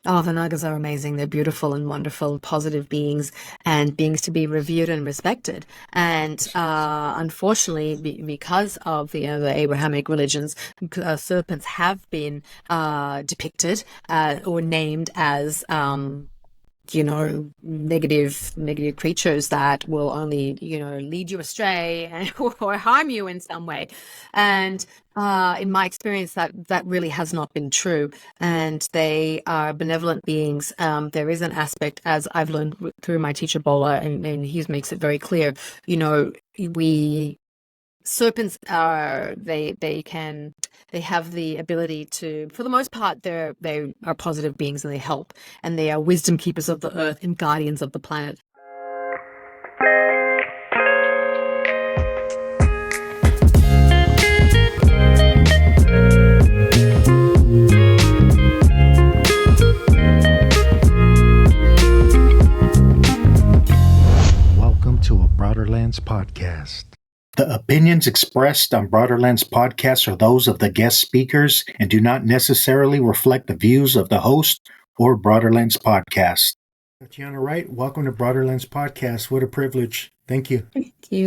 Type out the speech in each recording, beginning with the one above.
Oh, the Nagas are amazing. They're beautiful and wonderful, positive beings, and beings to be revered and respected. And unfortunately, because of the Abrahamic religions, serpents have been depicted or named as negative creatures that will only, lead you astray and or harm you in some way. And in my experience, that really has not been true. And they are benevolent beings. There is an aspect, as I've learned through my teacher Bola, and he makes it very clear. We serpents are they have the ability to, for the most part, they are positive beings and they help, and they are wisdom keepers of the earth and guardians of the planet. Welcome to a Broaderlands podcast. The opinions expressed on Broaderlands podcast are those of the guest speakers and do not necessarily reflect the views of the host or Broaderlands podcast. Tatyanna, Wright, welcome to Broaderlands podcast. What a privilege. Thank you.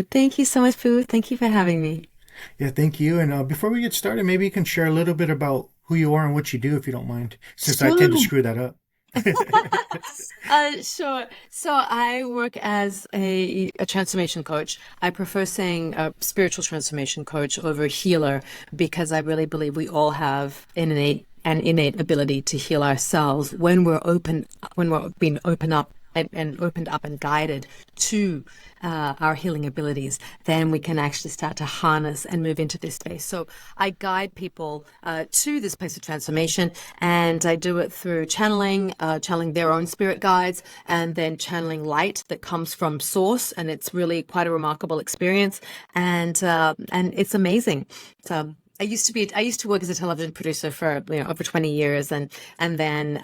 Thank you so much, Pooh. Thank you for having me. Yeah, thank you. And before we get started, maybe you can share a little bit about who you are and what you do, if you don't mind, since I tend to screw that up. Sure. So I work as a transformation coach. I prefer saying a spiritual transformation coach over healer, because I really believe we all have an innate ability to heal ourselves when we're being opened up and guided to our healing abilities. Then we can actually start to harness and move into this space. So I guide people to this place of transformation, and I do it through channeling their own spirit guides, and then channeling light that comes from source. And it's really quite a remarkable experience, and it's amazing. So I used to work as a television producer for over 20 years, and then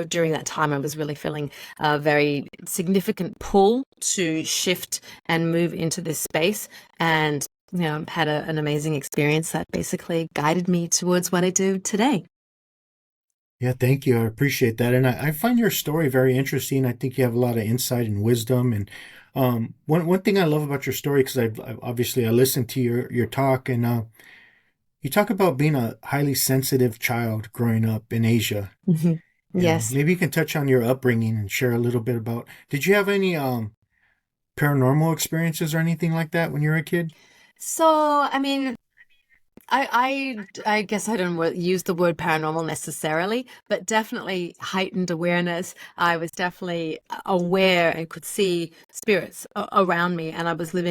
during that time I was really feeling a very significant pull to shift and move into this space, and had an amazing experience that basically guided me towards what I do today. Yeah, thank you. I appreciate that. And I find your story very interesting. I think you have a lot of insight and wisdom. And one thing I love about your story, because I've obviously I listened to your talk, and you talk about being a highly sensitive child growing up in Asia. Mm-hmm. Yes. Maybe you can touch on your upbringing and share a little bit about. Did you have any paranormal experiences or anything like that when you were a kid? So, I mean, I guess I don't use the word paranormal necessarily, but definitely heightened awareness. I was definitely aware and could see spirits around me. And I lived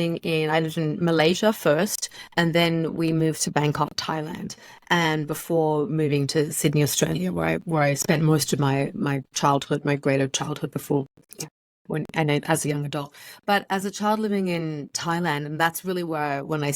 in Malaysia first, and then we moved to Bangkok, Thailand. And before moving to Sydney, Australia, where I spent most of my childhood, my greater childhood before. As a young adult, but as a child living in Thailand, and that's really where when I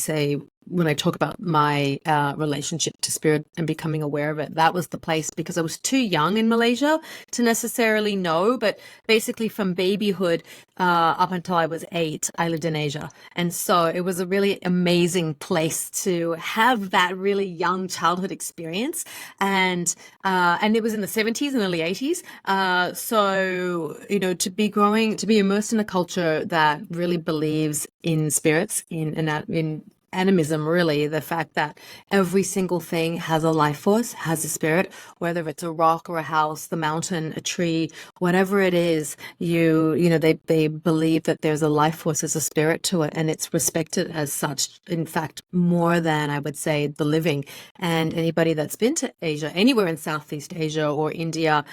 talk about my relationship to spirit and becoming aware of it, that was the place, because I was too young in Malaysia to necessarily know. But basically, from babyhood up until I was 8, I lived in Asia, and so it was a really amazing place to have that really young childhood experience. And it was in the 70s and early 80s. So to be immersed in a culture that really believes in spirits, in animism, really, the fact that every single thing has a life force, has a spirit, whether it's a rock or a house, the mountain, a tree, whatever it is, they believe that there's a life force, as a spirit to it, and it's respected as such. In fact, more than, I would say, the living. And anybody that's been to Asia, anywhere in Southeast Asia or India,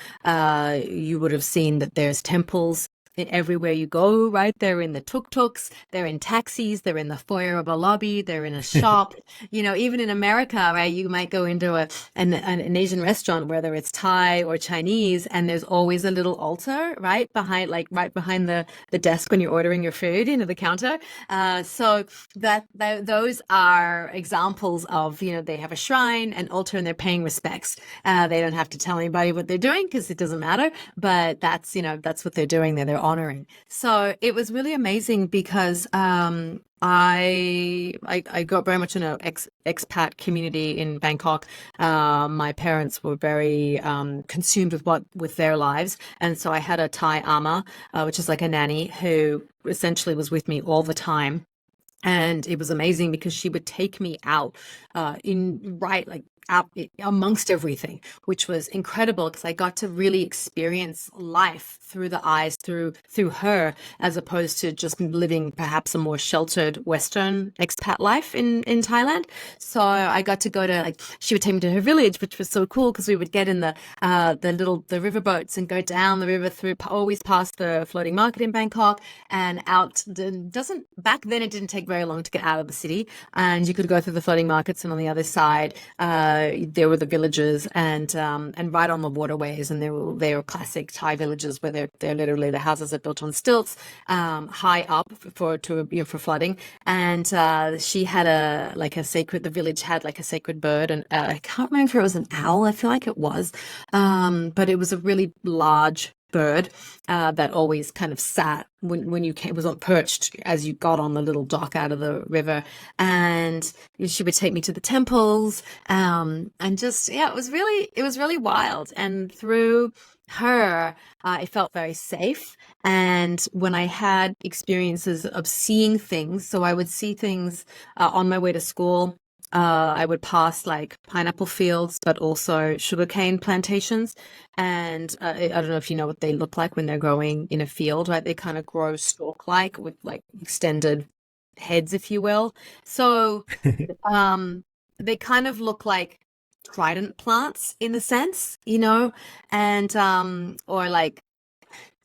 you would have seen that there's temples everywhere you go, right? They're in the tuk-tuks, they're in taxis, they're in the foyer of a lobby, they're in a shop. Even in America, right, you might go into an Asian restaurant, whether it's Thai or Chinese, and there's always a little altar right behind the desk when you're ordering your food, the counter. So those are examples of, they have a shrine, an altar, and they're paying respects. They don't have to tell anybody what they're doing, because it doesn't matter, but that's what they're doing there. They're honoring. So it was really amazing, because I got very much in a expat community in Bangkok. My parents were very consumed with what with their lives, and so I had a Thai ama, which is like a nanny who essentially was with me all the time. And it was amazing because she would take me out in right like out amongst everything, which was incredible because I got to really experience life through the eyes through her, as opposed to just living perhaps a more sheltered Western expat life in Thailand. So I got to go to like she would take me to her village, which was so cool because we would get in the river boats and go down the river through always past the floating market in Bangkok and out. Doesn't back then it didn't take very long to get out of the city, and you could go through the floating markets, and on the other side there were the villages, and right on the waterways, and they were classic Thai villages where they're literally the houses are built on stilts, high up for flooding. And she had the village had like a sacred bird, and I can't remember if it was an owl. I feel like it was, but it was a really large bird that always kind of sat when you came, was on perched as you got on the little dock out of the river. And she would take me to the temples, and just yeah, it was really wild. And through her, I felt very safe. And when I had experiences of seeing things, so I would see things on my way to school. I would pass like pineapple fields, but also sugarcane plantations. And I don't know if you know what they look like when they're growing in a field, right? They kind of grow stalk-like with like extended heads, if you will. So um, they kind of look like trident plants in a sense, and or like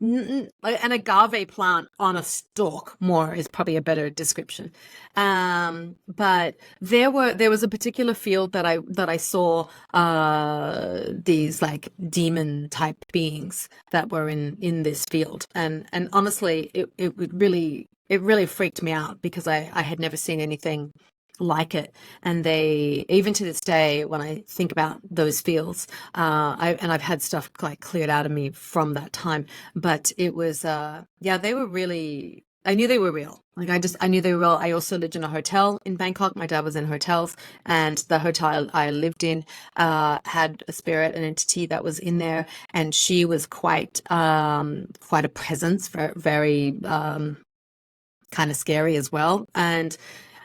like an agave plant on a stalk more is probably a better description. But there was a particular field that I saw these like demon type beings that were in this field, and honestly it really freaked me out because I had never seen anything like it. And they, even to this day, when I think about those fields, I've had stuff like cleared out of me from that time, but it was yeah, they were really, I knew they were real. Like I knew they were real. I also lived in a hotel in Bangkok. My dad was in hotels, and the hotel I lived in had a spirit, an entity that was in there, and she was quite a presence, very, very kind of scary as well. And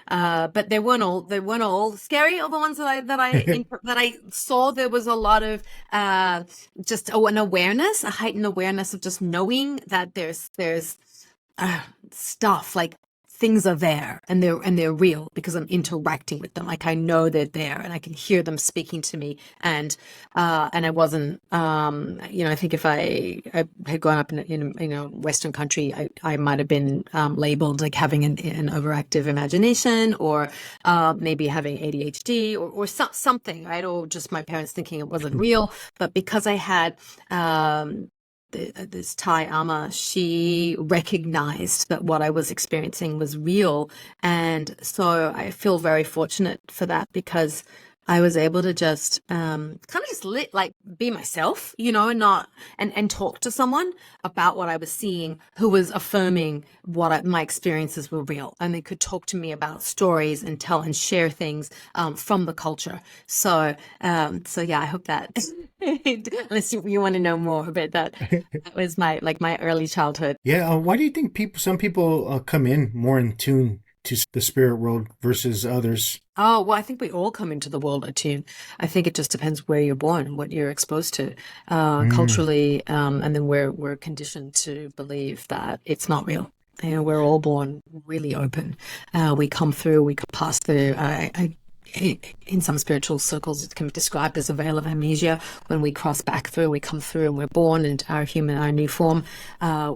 but they weren't all scary. All the ones that I saw, there was a lot of just an awareness, a heightened awareness of just knowing that there's uh, stuff like things are there, and they're real because I'm interacting with them. Like I know they're there, and I can hear them speaking to me. And I wasn't, I think if I had grown up in Western country, I might have been labeled like having an overactive imagination, or maybe having ADHD, or something, right? Or just my parents thinking it wasn't real. But because I had this Thai Ama, she recognized that what I was experiencing was real. And so I feel very fortunate for that because I was able to just kind of just like be myself, and not and talk to someone about what I was seeing, who was affirming my experiences were real, and they could talk to me about stories and tell and share things from the culture. So yeah, I hope that unless you want to know more about that was my early childhood. Yeah, why do you think some people come in more in tune to the spirit world versus others? Oh, well, I think we all come into the world attuned. I think it just depends where you're born and what you're exposed to Mm. culturally, and then we're conditioned to believe that it's not real. We're all born really open. We come through, we can pass through. In some spiritual circles, it can be described as a veil of amnesia. When we cross back through, we come through and we're born into our new form.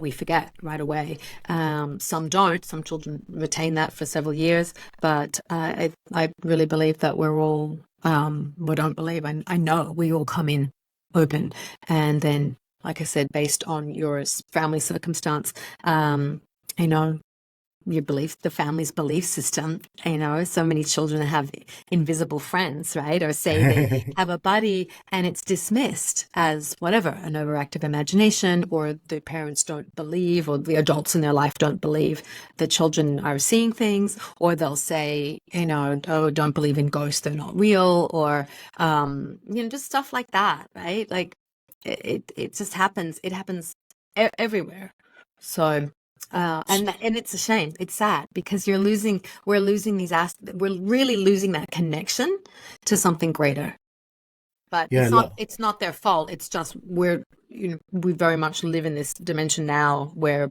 We forget right away. Some don't. Some children retain that for several years. But I really believe that we're all, well, don't believe, I know we all come in open. And then, like I said, based on your family circumstance, you know, your belief, the family's belief system. So many children have invisible friends, right? Or say they have a buddy and it's dismissed as whatever, an overactive imagination, or the parents don't believe, or the adults in their life don't believe the children are seeing things, or they'll say, oh, don't believe in ghosts, they're not real, or, just stuff like that, right? Like it just happens. It happens everywhere. So, and it's a shame. It's sad because we're losing we're really losing that connection to something greater. But Yeah, it's not their fault. It's just we very much live in this dimension now where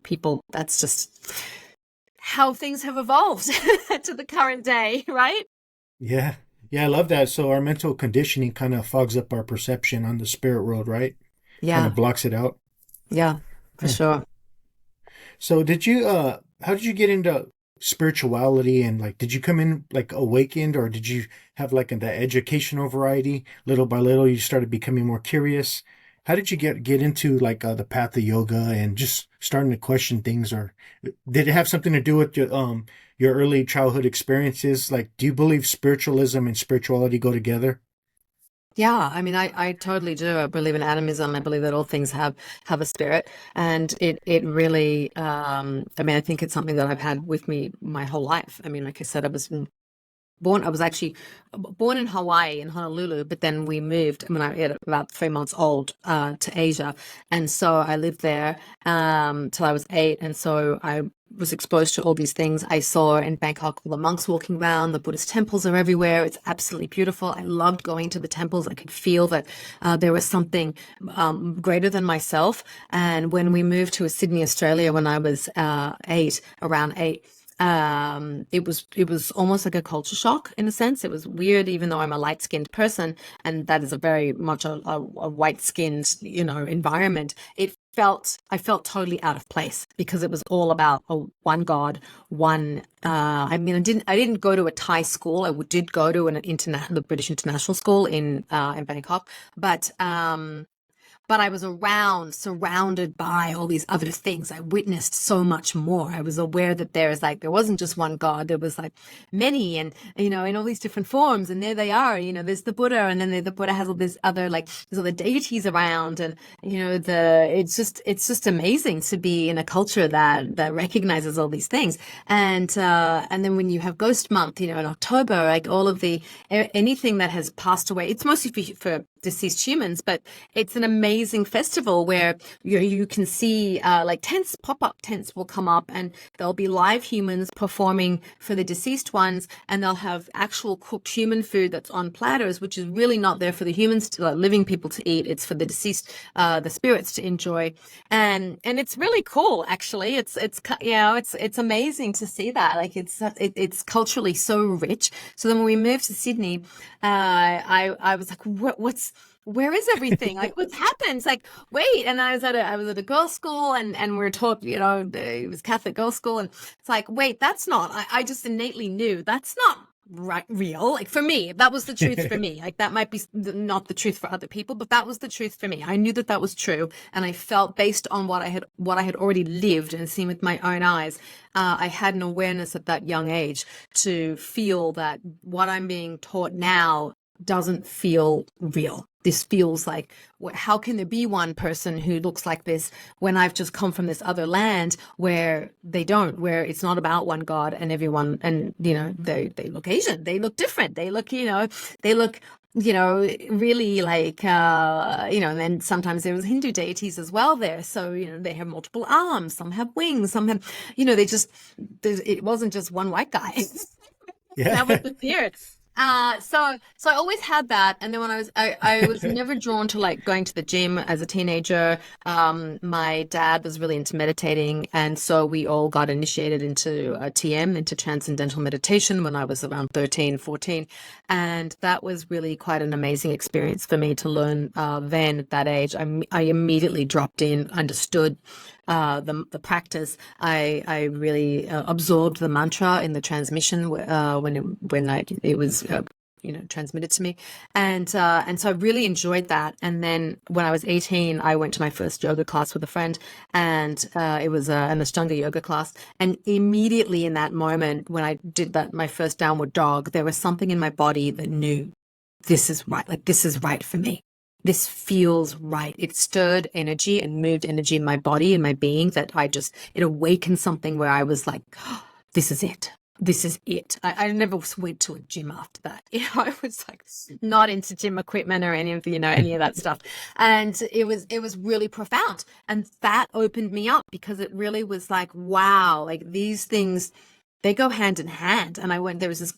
that's just how things have evolved to the current day, right? yeah, yeah. I love that. So our mental conditioning kind of fogs up our perception on the spirit world, right? Kind Yeah, of blocks it out. yeah, for Huh. sure. So how did you get into spirituality, and like did you come in like awakened, or did you have like the educational variety? Little by little you started becoming more curious. How did you get into like the path of yoga and just starting to question things, or did it have something to do with your early childhood experiences? Like, do you believe spiritualism and spirituality go together? Yeah, I mean, I totally do. I believe in animism. I believe that all things have a spirit, and it really. I mean, I think it's something that I've had with me my whole life. I mean, like I said, I was actually born in Hawaii, in Honolulu, but then we moved when I was about 3 months old to Asia. And so I lived there till I was 8. And so I was exposed to all these things. I saw in Bangkok all the monks walking around, the Buddhist temples are everywhere. It's absolutely beautiful. I loved going to the temples. I could feel that there was something greater than myself. And when we moved to Sydney, Australia, when I was around 8, it was almost like a culture shock in a sense. It was weird, even though I'm a light-skinned person, and that is a very much a white-skinned, environment. I felt totally out of place because it was all about one God, one. I mean, I didn't go to a Thai school. Did go to the British International School in Bangkok, but I was surrounded by all these other things. I witnessed so much more. I was aware that there wasn't just one God. There was like many, and in all these different forms. And there they are. There's the Buddha, and then the Buddha has all this other there's other deities around, and it's just amazing to be in a culture that recognizes all these things. And then when you have Ghost Month, in October, like all of anything that has passed away, it's mostly for deceased humans, but it's an amazing festival where you can see like pop-up tents will come up, and there'll be live humans performing for the deceased ones, and they'll have actual cooked human food that's on platters, which is really not there for the humans living people to eat. It's for the deceased, the spirits to enjoy, and it's really cool actually. It's amazing to see that. Like it's culturally so rich. So then when we moved to Sydney, I was like, where is everything? Like, what's happened? It's like, wait. And I was at a girls' school, and we were taught, it was Catholic girls' school, and it's like, wait, that's not. I just innately knew that's not right, real. Like for me, that was the truth for me. Like that might be not the truth for other people, but that was the truth for me. I knew that was true, and I felt based on what I had already lived and seen with my own eyes. I had an awareness at that young age to feel that what I'm being taught now doesn't feel real. This feels like, how can there be one person who looks like this when I've just come from this other land where they don't, where it's not about one God, and everyone, and they look Asian, they look different, they look really like and then sometimes there was Hindu deities as well there, so they have multiple arms, some have wings, some have it wasn't just one white guy. Yeah. That was the fear. So I always had that. And then when I was never drawn to like going to the gym as a teenager. My dad was really into meditating. And so we all got initiated into TM, into transcendental meditation, when I was around 13, 14. And that was really quite an amazing experience for me to learn then at that age. I immediately dropped in, understood the practice. I really absorbed the mantra in the transmission when it was transmitted to me. And so I really enjoyed that. And then when I was 18, I went to my first yoga class with a friend, and it was an Ashtanga yoga class. And immediately in that moment, when I did that, my first downward dog, there was something in my body that knew this is right. Like, this is right for me. This feels right. It stirred energy and moved energy in my body and my being that it awakened something where I was like, oh, this is it. This is it. I never went to a gym after that. I was like not into gym equipment or any of that stuff. And it was really profound. And that opened me up, because it really was like, wow, like these things, they go hand in hand. And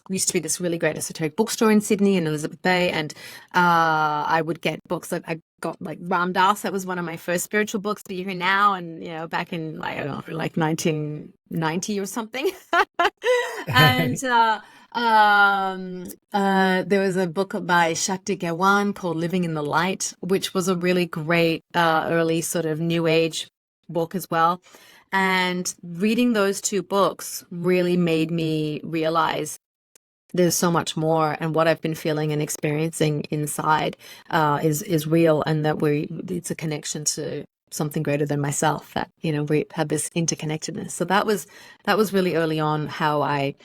used to be this really great esoteric bookstore in Sydney, in Elizabeth Bay. And I would get books. I got like Ram Dass. That was one of my first spiritual books, Be Here Now. And, back in, I don't know, like 1990 or something. And there was a book by Shakti Gawan called Living in the Light, which was a really great early sort of new age book as well. And reading those two books really made me realize there's so much more, and what I've been feeling and experiencing inside is real, and that it's a connection to something greater than myself, that we have this interconnectedness. So that was really early on how I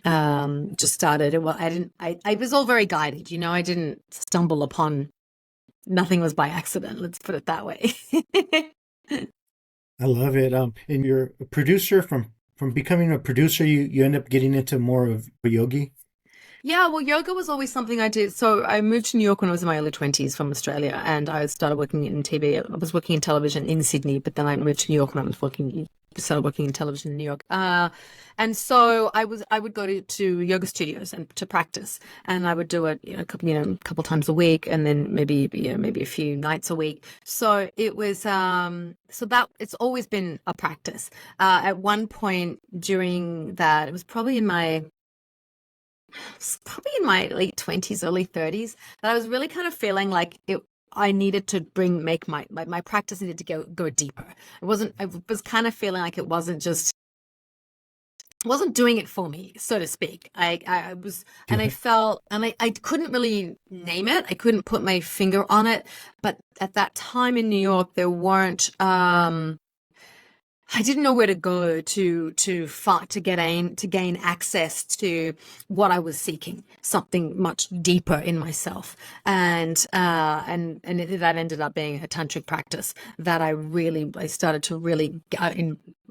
just started. Well, I was all very guided, I didn't stumble upon, nothing was by accident, let's put it that way. I love it. And you're a producer. From becoming a producer, you end up getting into more of a yogi. Yeah, well, yoga was always something I did. So I moved to New York when I was in my early 20s from Australia, and I started working in TV. I was working in television in Sydney, but then I moved to New York when I started working in television in New York. And so I would go to yoga studios and to practice, and I would do it a couple times a week, and then maybe a few nights a week. So it was so that it's always been a practice. At one point during that, it was probably in my late 20s, early 30s, that I was really kind of feeling like I needed to make my practice needed to go deeper. I was kind of feeling like it wasn't doing it for me, so to speak. I was, and I felt, and I couldn't really name it. I couldn't put my finger on it. But at that time in New York, there weren't, I didn't know where to go to gain access to what I was seeking, something much deeper in myself, and that ended up being a tantric practice that I started to really.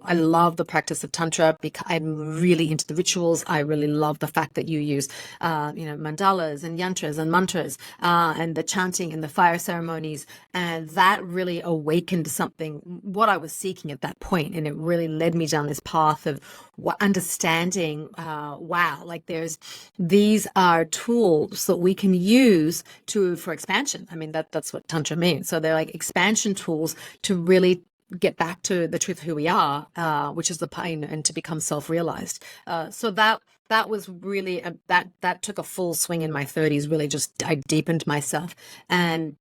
I love the practice of tantra because I'm really into the rituals. I really love the fact that you use, mandalas and yantras and mantras, and the chanting and the fire ceremonies, and that really awakened something what I was seeking at that point. And it really led me down this path of understanding, wow, like these are tools that we can use for expansion. I mean, that's what Tantra means. So they're like expansion tools to really get back to the truth of who we are, which is the pain, and to become self-realized. So that was really that took a full swing in my 30s. Really, just I deepened myself, and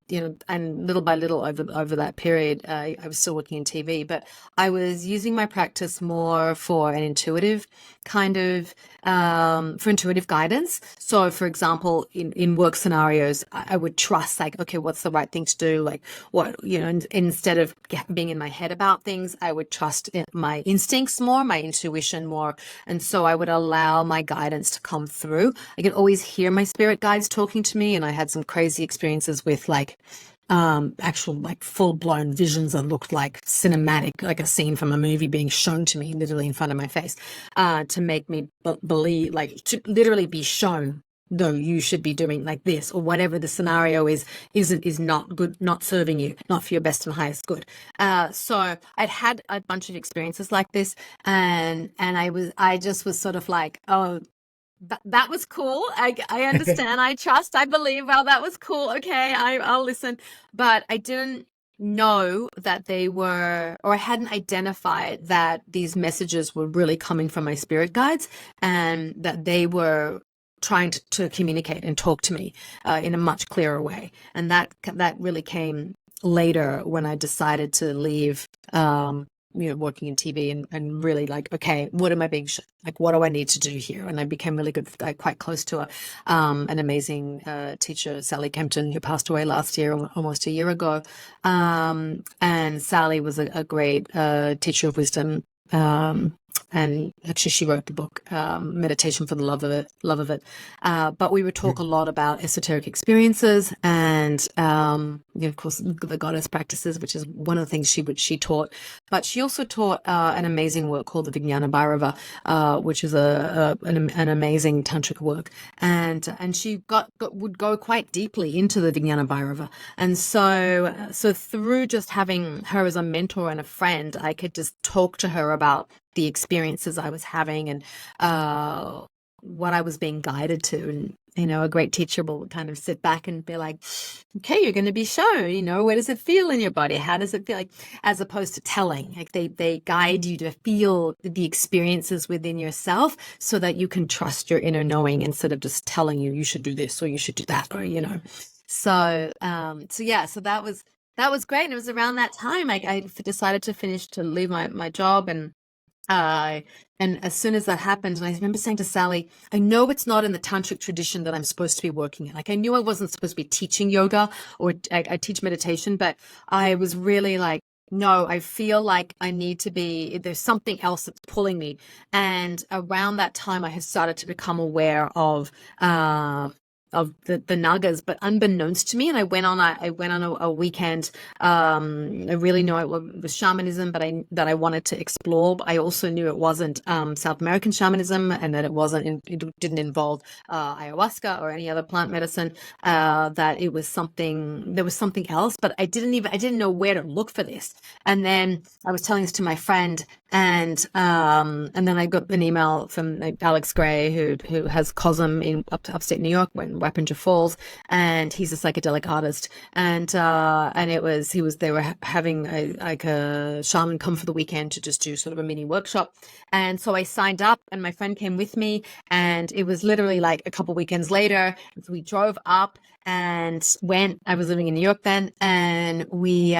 and little by little over that period, I was still working in TV, but I was using my practice more for an intuitive kind of for intuitive guidance. So, for example, in work scenarios, I would trust, like, okay, what's the right thing to do? Like, what instead of being in my head about things, I would trust my instincts more, my intuition more, and so I would allow my guidance to come through. I could always hear my spirit guides talking to me, and I had some crazy experiences with actual like full-blown visions that looked like cinematic, like a scene from a movie being shown to me literally in front of my face, to make me believe, like, to literally be shown, no, you should be doing like this, or whatever the scenario is not good, not serving you, not for your best and highest good. So I'd had a bunch of experiences like this, and I just was sort of like, oh, that was cool. I understand. I trust. I believe. Well, that was cool. Okay, I'll listen. But I didn't know that they were, or I hadn't identified that these messages were really coming from my spirit guides, and that they were trying to communicate and talk to me in a much clearer way. And that really came later when I decided to leave working in TV and really like, okay, what am I being like? What do I need to do here? And I became really good, quite close to an amazing teacher, Sally Kempton, who passed away last year, almost a year ago. And Sally was a great teacher of wisdom. And actually, she wrote the book "Meditation for the Love of It." But we would talk a lot about esoteric experiences, and of course, the goddess practices, which is one of the things she taught. But she also taught an amazing work called the Vijnana Bhairava, which is an amazing tantric work, and she would go quite deeply into the Vijnana Bhairava, and so through just having her as a mentor and a friend, I could just talk to her about the experiences I was having and what I was being guided to. And, a great teacher will kind of sit back and be like, okay, you're going to be shown, where does it feel in your body? How does it feel? Like, as opposed to telling, like they guide you to feel the experiences within yourself so that you can trust your inner knowing instead of just telling you should do this or you should do that, or, So that was great. And it was around that time I decided to leave my job, and as soon as that happened, and I remember saying to Sally, I know it's not in the tantric tradition that I'm supposed to be working in. Like, I knew I wasn't supposed to be teaching yoga, or I teach meditation, but I was really like, no, I feel like I need to be, there's something else that's pulling me. And around that time, I had started to become aware of the Nagas, but unbeknownst to me. And I went on a weekend. I really knew it was shamanism, but that I wanted to explore. But I also knew it wasn't South American shamanism, and that it didn't involve ayahuasca or any other plant medicine. That it was there was something else, but I didn't know where to look for this. And then I was telling this to my friend, and then I got an email from Alex Gray, who has Cosm in upstate New York, in Wappinger Falls, and he's a psychedelic artist. And they were having a shaman come for the weekend to just do sort of a mini workshop. And so I signed up, and my friend came with me, and it was literally like a couple weekends later, we drove up and went. I was living in New York then, and we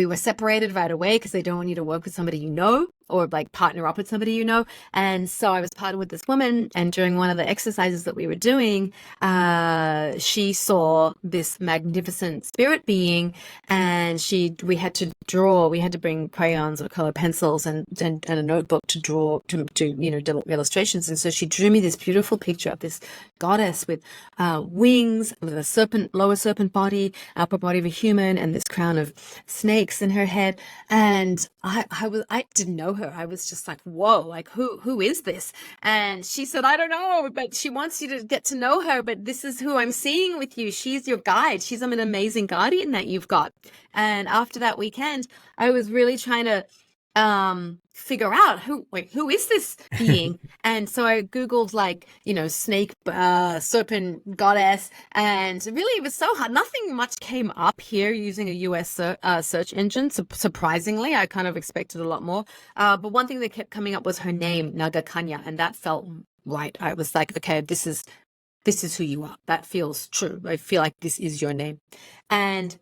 were separated right away because they don't want you to work with somebody or like partner up with somebody. And so I was partnered with this woman, and during one of the exercises that we were doing, she saw this magnificent spirit being, and we had to bring crayons or color pencils and a notebook to draw to illustrations. And so she drew me this beautiful picture of this goddess with wings, with a lower serpent body, upper body of a human, and this crown of snakes in her head. And I didn't know her. I was just like, whoa, like who is this? And she said, I don't know, but she wants you to get to know her, but this is who I'm seeing with you. She's your guide. She's an amazing guardian that you've got. And after that weekend, I was really trying to figure out who is this being. And so I googled snake, serpent goddess, and really it was so hard. Nothing much came up here using a US search engine. Surprisingly, I kind of expected a lot more, but one thing that kept coming up was her name, Naga Kanya, and that felt right. I was like, okay, this is who you are. That feels true. I feel like this is your name. And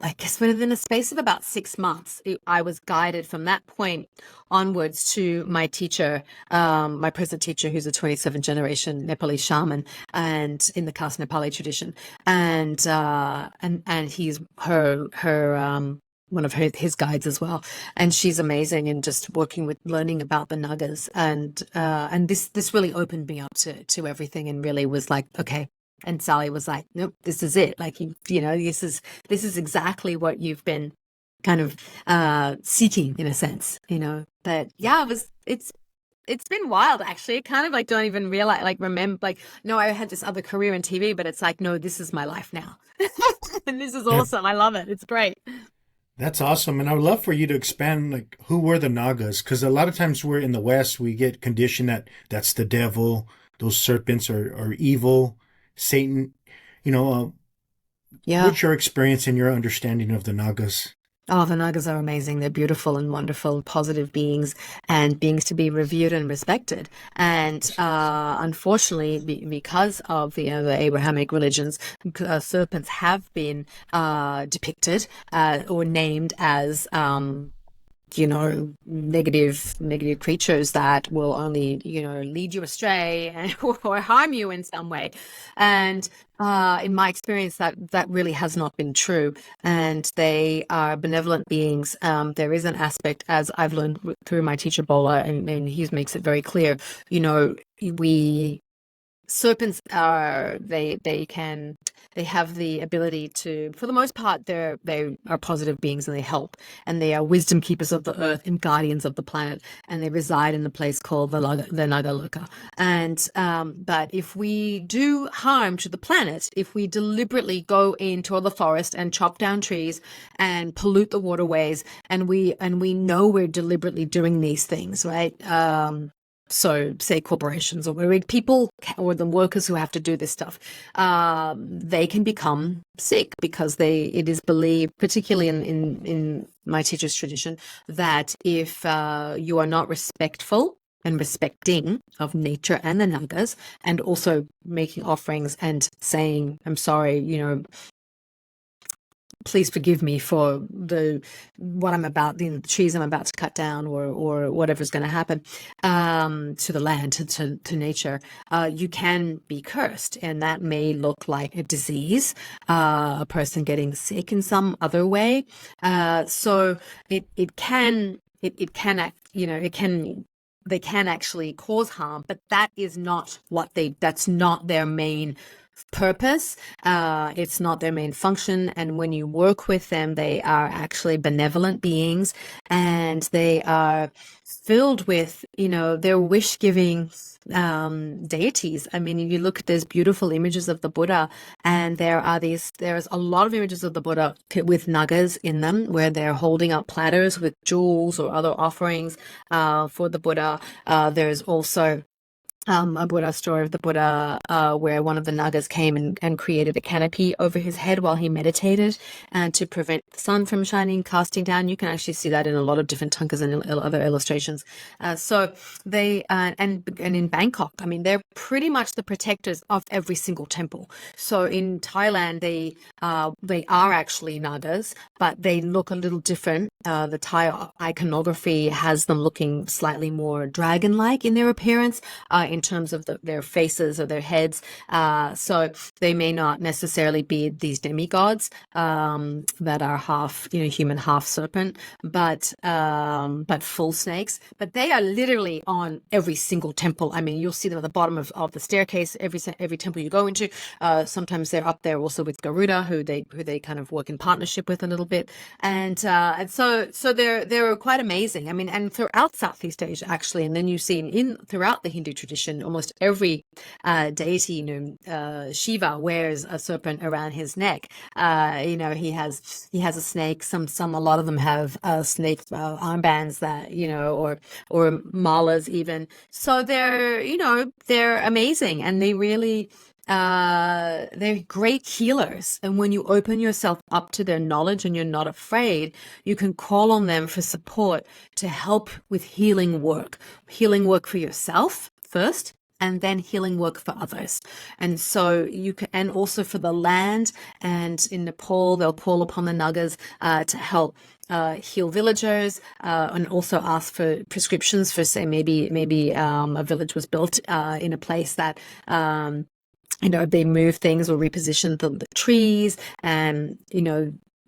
I guess within a space of about 6 months, I was guided from that point onwards to my teacher, my present teacher, who's a 27th generation Nepalese shaman, and in the caste Nepali tradition, and he's one of his guides as well, and she's amazing. And just learning about the Nagas, and this really opened me up to everything, and really was like, okay. And Sally was like, nope, this is it. Like, this is exactly what you've been kind of seeking, in a sense, But yeah, it's been wild, actually. I kind of like don't even realize, remember, no, I had this other career in TV, but it's like, no, this is my life now. And this is awesome. I love it. It's great. That's awesome. And I would love for you to expand, who were the Nagas? Because a lot of times we're in the West, we get conditioned that's the devil, those serpents are evil, Satan. Yeah. What's your experience and your understanding of the Nagas? Oh, the Nagas are amazing. They're beautiful and wonderful, positive beings, and beings to be revered and respected. And unfortunately, because of the Abrahamic religions, serpents have been depicted or named as negative creatures that will only, lead you astray and or harm you in some way. And in my experience, that really has not been true. And they are benevolent beings. There is an aspect, as I've learned through my teacher Bola, and he makes it very clear. We serpents are they have the ability to, for the most part, they are positive beings, and they help, and they are wisdom keepers of the earth and guardians of the planet, and they reside in the place called the Nagaloka. And but if we do harm to the planet, if we deliberately go into the forest and chop down trees and pollute the waterways, and we know we're deliberately doing these things, right? So say corporations or people or the workers who have to do this stuff, they can become sick because it is believed, particularly in my teacher's tradition, that if you are not respectful and respecting of nature and the Nagas, and also making offerings and saying, I'm sorry, please forgive me for the trees I'm about to cut down, or whatever's going to happen to the land, to nature. You can be cursed, and that may look like a disease, a person getting sick in some other way. So it can act, they can actually cause harm, but that is not that's not their main purpose. It's not their main function. And when you work with them, they are actually benevolent beings, and they are filled with, their wish giving deities. I mean, you look at these beautiful images of the Buddha, and there's a lot of images of the Buddha with Nagas in them, where they're holding up platters with jewels or other offerings for the Buddha. There's also a Buddha story of the Buddha, where one of the Nagas came and created a canopy over his head while he meditated, and to prevent the sun from shining, casting down. You can actually see that in a lot of different tankas and other illustrations. So they, and in Bangkok, I mean, they're pretty much the protectors of every single temple. So in Thailand, they are actually Nagas, but they look a little different. The Thai iconography has them looking slightly more dragon-like in their appearance, in terms of their faces or their heads. So they may not necessarily be these demigods that are half, human, half serpent, but full snakes. But they are literally on every single temple. I mean, you'll see them at the bottom of the staircase, every temple you go into. Sometimes they're up there also with Garuda, who they kind of work in partnership with a little bit. And so they're quite amazing. I mean, and throughout Southeast Asia, actually, and then you see throughout the Hindu tradition, almost every deity, Shiva wears a serpent around his neck. He has a snake. A lot of them have snake armbands that, or malas even. So they're amazing, and they really they're great healers. And when you open yourself up to their knowledge and you're not afraid, you can call on them for support to help with healing work for yourself first, and then healing work for others. And so and also for the land. And in Nepal, they'll call upon the Nagas to help heal villagers, and also ask for prescriptions for, say, maybe a village was built in a place that they move things or reposition the trees, and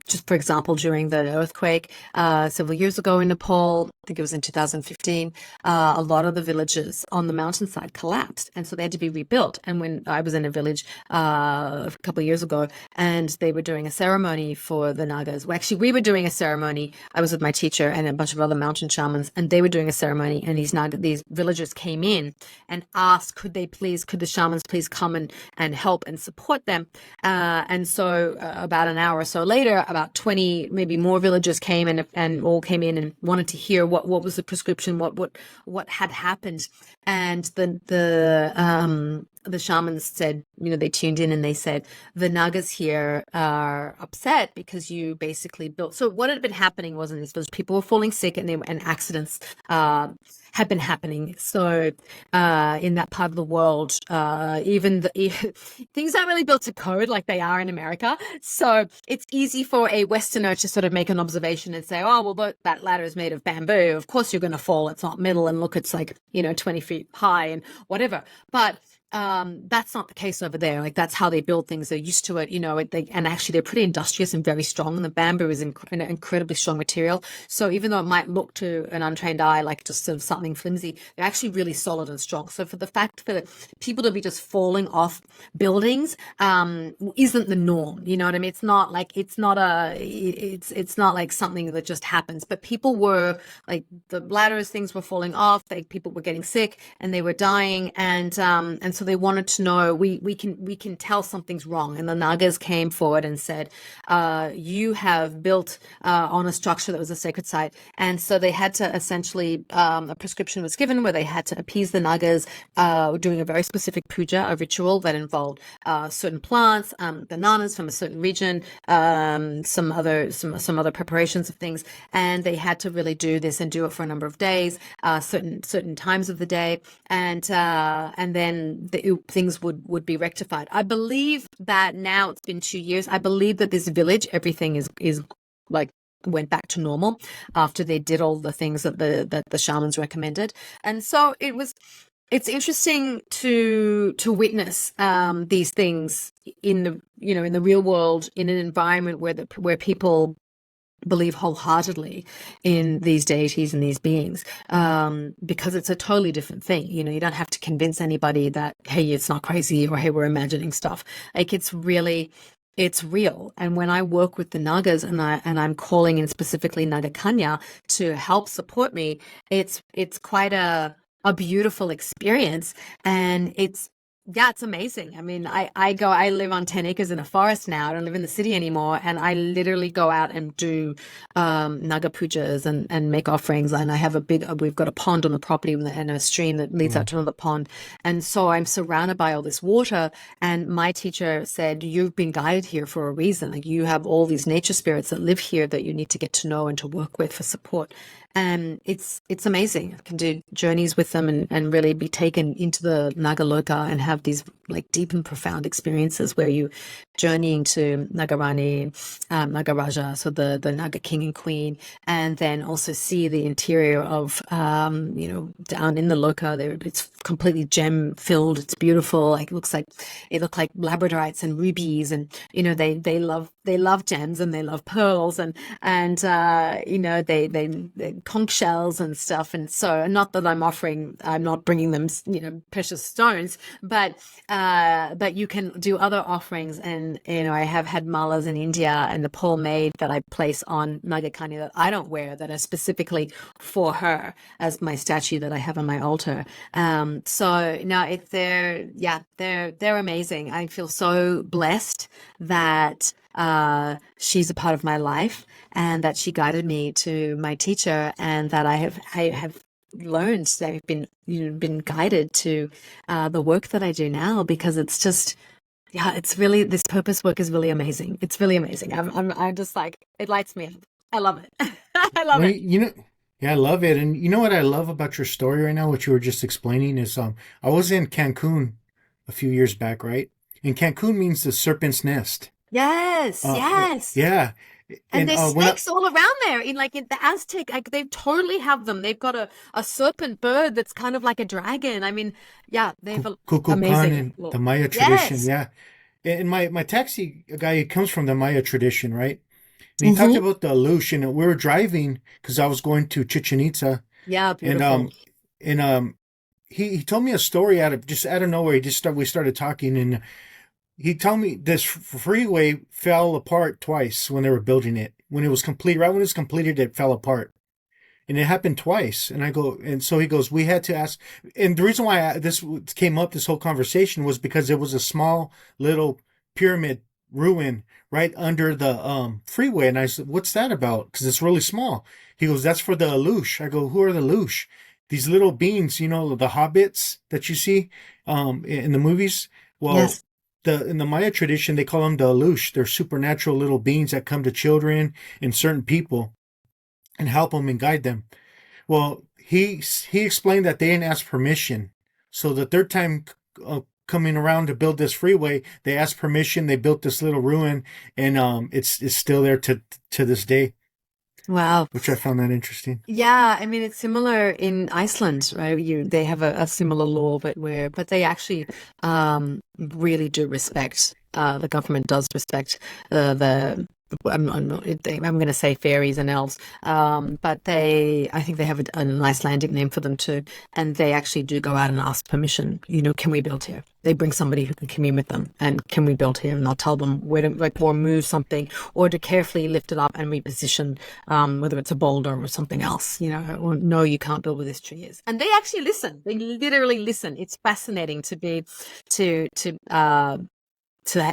just for example, during the earthquake several years ago in Nepal, I think it was in 2015, a lot of the villages on the mountainside collapsed, and so they had to be rebuilt. And when I was in a village a couple of years ago, and they were doing a ceremony for the Nagas. Well, actually, we were doing a ceremony. I was with my teacher and a bunch of other mountain shamans, and they were doing a ceremony. And these villagers came in and asked, could the shamans please come and help and support them? And so about an hour or so later, about 20, maybe more villagers came and all came in and wanted to hear what was the prescription, what had happened. And the the shamans said, they tuned in and they said, the Nagas here are upset because you basically built. So what had been happening wasn't this, was people were falling sick and accidents had been happening. So in that part of the world, things aren't really built to code like they are in America. So it's easy for a Westerner to sort of make an observation and say, oh, well, that ladder is made of bamboo. Of course you're going to fall. It's not metal. And look, it's like, 20 feet high and whatever. But that's not the case over there. Like that's how they build things. They're used to it, and actually they're pretty industrious and very strong. And the bamboo is an incredibly strong material. So even though it might look to an untrained eye like just sort of something flimsy, they're actually really solid and strong. So for the fact for people to be just falling off buildings isn't the norm. You know what I mean? It's not like something that just happens. But people were like the ladders, things were falling off. People were getting sick and they were dying, and so they wanted to know we can tell something's wrong. And the Nagas came forward and said, you have built on a structure that was a sacred site. And so they had to essentially, a prescription was given where they had to appease the Nagas, doing a very specific puja, a ritual that involved certain plants, bananas from a certain region, some other preparations of things. And they had to really do this and do it for a number of days, certain times of the day. And then things would be rectified. I believe that now it's been 2 years. I believe that this village, everything is like went back to normal after they did all the things that the shamans recommended. And so it's interesting to witness these things in the real world, in an environment where people believe wholeheartedly in these deities and these beings, because it's a totally different thing. You don't have to convince anybody that, hey, it's not crazy, or hey, we're imagining stuff. Like it's real. And when I work with the Nagas and I'm calling in specifically Naga Kanya to help support me, it's quite a beautiful experience. And it's amazing. I mean, I live on 10 acres in a forest now. I don't live in the city anymore. And I literally go out and do Naga pujas and make offerings. And I have we've got a pond on the property and a stream that leads out to another pond. And so I'm surrounded by all this water. And my teacher said, you've been guided here for a reason. Like you have all these nature spirits that live here that you need to get to know and to work with for support. And it's amazing. I can do journeys with them and really be taken into the Nagaloka and have these like deep and profound experiences where you journeying to Nagarani, Nagaraja, so the Naga king and queen, and then also see the interior of down in the Loka. It's completely gem filled. It's beautiful. Like it looked like labradorites and rubies, and they love gems and they love pearls and they conch shells and stuff. And so not that I'm not bringing them precious stones, but you can do other offerings. And I have had malas in India and Nepal made that I place on Naga Kanya that I don't wear, that are specifically for her as my statue that I have on my altar. So no, they're amazing. I feel so blessed that she's a part of my life and that she guided me to my teacher, and that I have learned, that I've been guided to the work that I do now, because it's just, it's really, this purpose work is really amazing. It's really amazing. I'm just like, it lights me up. I love it. I love it. Yeah, I love it. And you know what I love about your story right now, what you were just explaining, is I was in Cancun a few years back, right? And Cancun means the serpent's nest. Yes, yes. Yeah. And there's snakes all around there. In the Aztec, like they totally have them. They've got a serpent bird that's kind of like a dragon. I mean, they have amazing. And the Maya tradition, Yes. yeah. And my taxi guy, he comes from the Maya tradition, right? And he talked about the Alush, and we were driving because I was going to Chichen Itza. Yeah, beautiful. And he told me a story out of nowhere. We started talking, and he told me this freeway fell apart twice when they were building it. When it was complete, right when it was completed, it fell apart. And it happened twice. And so he goes, we had to ask. And the reason why this came up, this whole conversation, was because it was a small little pyramid ruin right under the freeway. And I said, what's that about? Because it's really small. He goes, that's for the Alush. I go, who are the Alush? these little beings, you know, the hobbits that you see in the movies. Well, Yes. in the Maya tradition, they call them the Alush. They're supernatural little beings that come to children and certain people and help them and guide them. Well, he explained that they didn't ask permission. So the third time coming around to build this freeway, they asked permission. They built this little ruin, and it's still there to this day, Wow. which I found that interesting. Yeah, I mean it's similar in Iceland, right? They have a similar law, but they actually really do respect the government does respect the I'm going to say fairies and elves, but I think they have an Icelandic name for them too, and they actually do go out and ask permission. You know, can we build here? They bring somebody who can commune with them, and can we build here? And I'll tell them where to, like, or move something, or to carefully lift it up and reposition, whether it's a boulder or something else. You know, or no, you can't build where this tree is, and they actually listen. They literally listen. It's fascinating to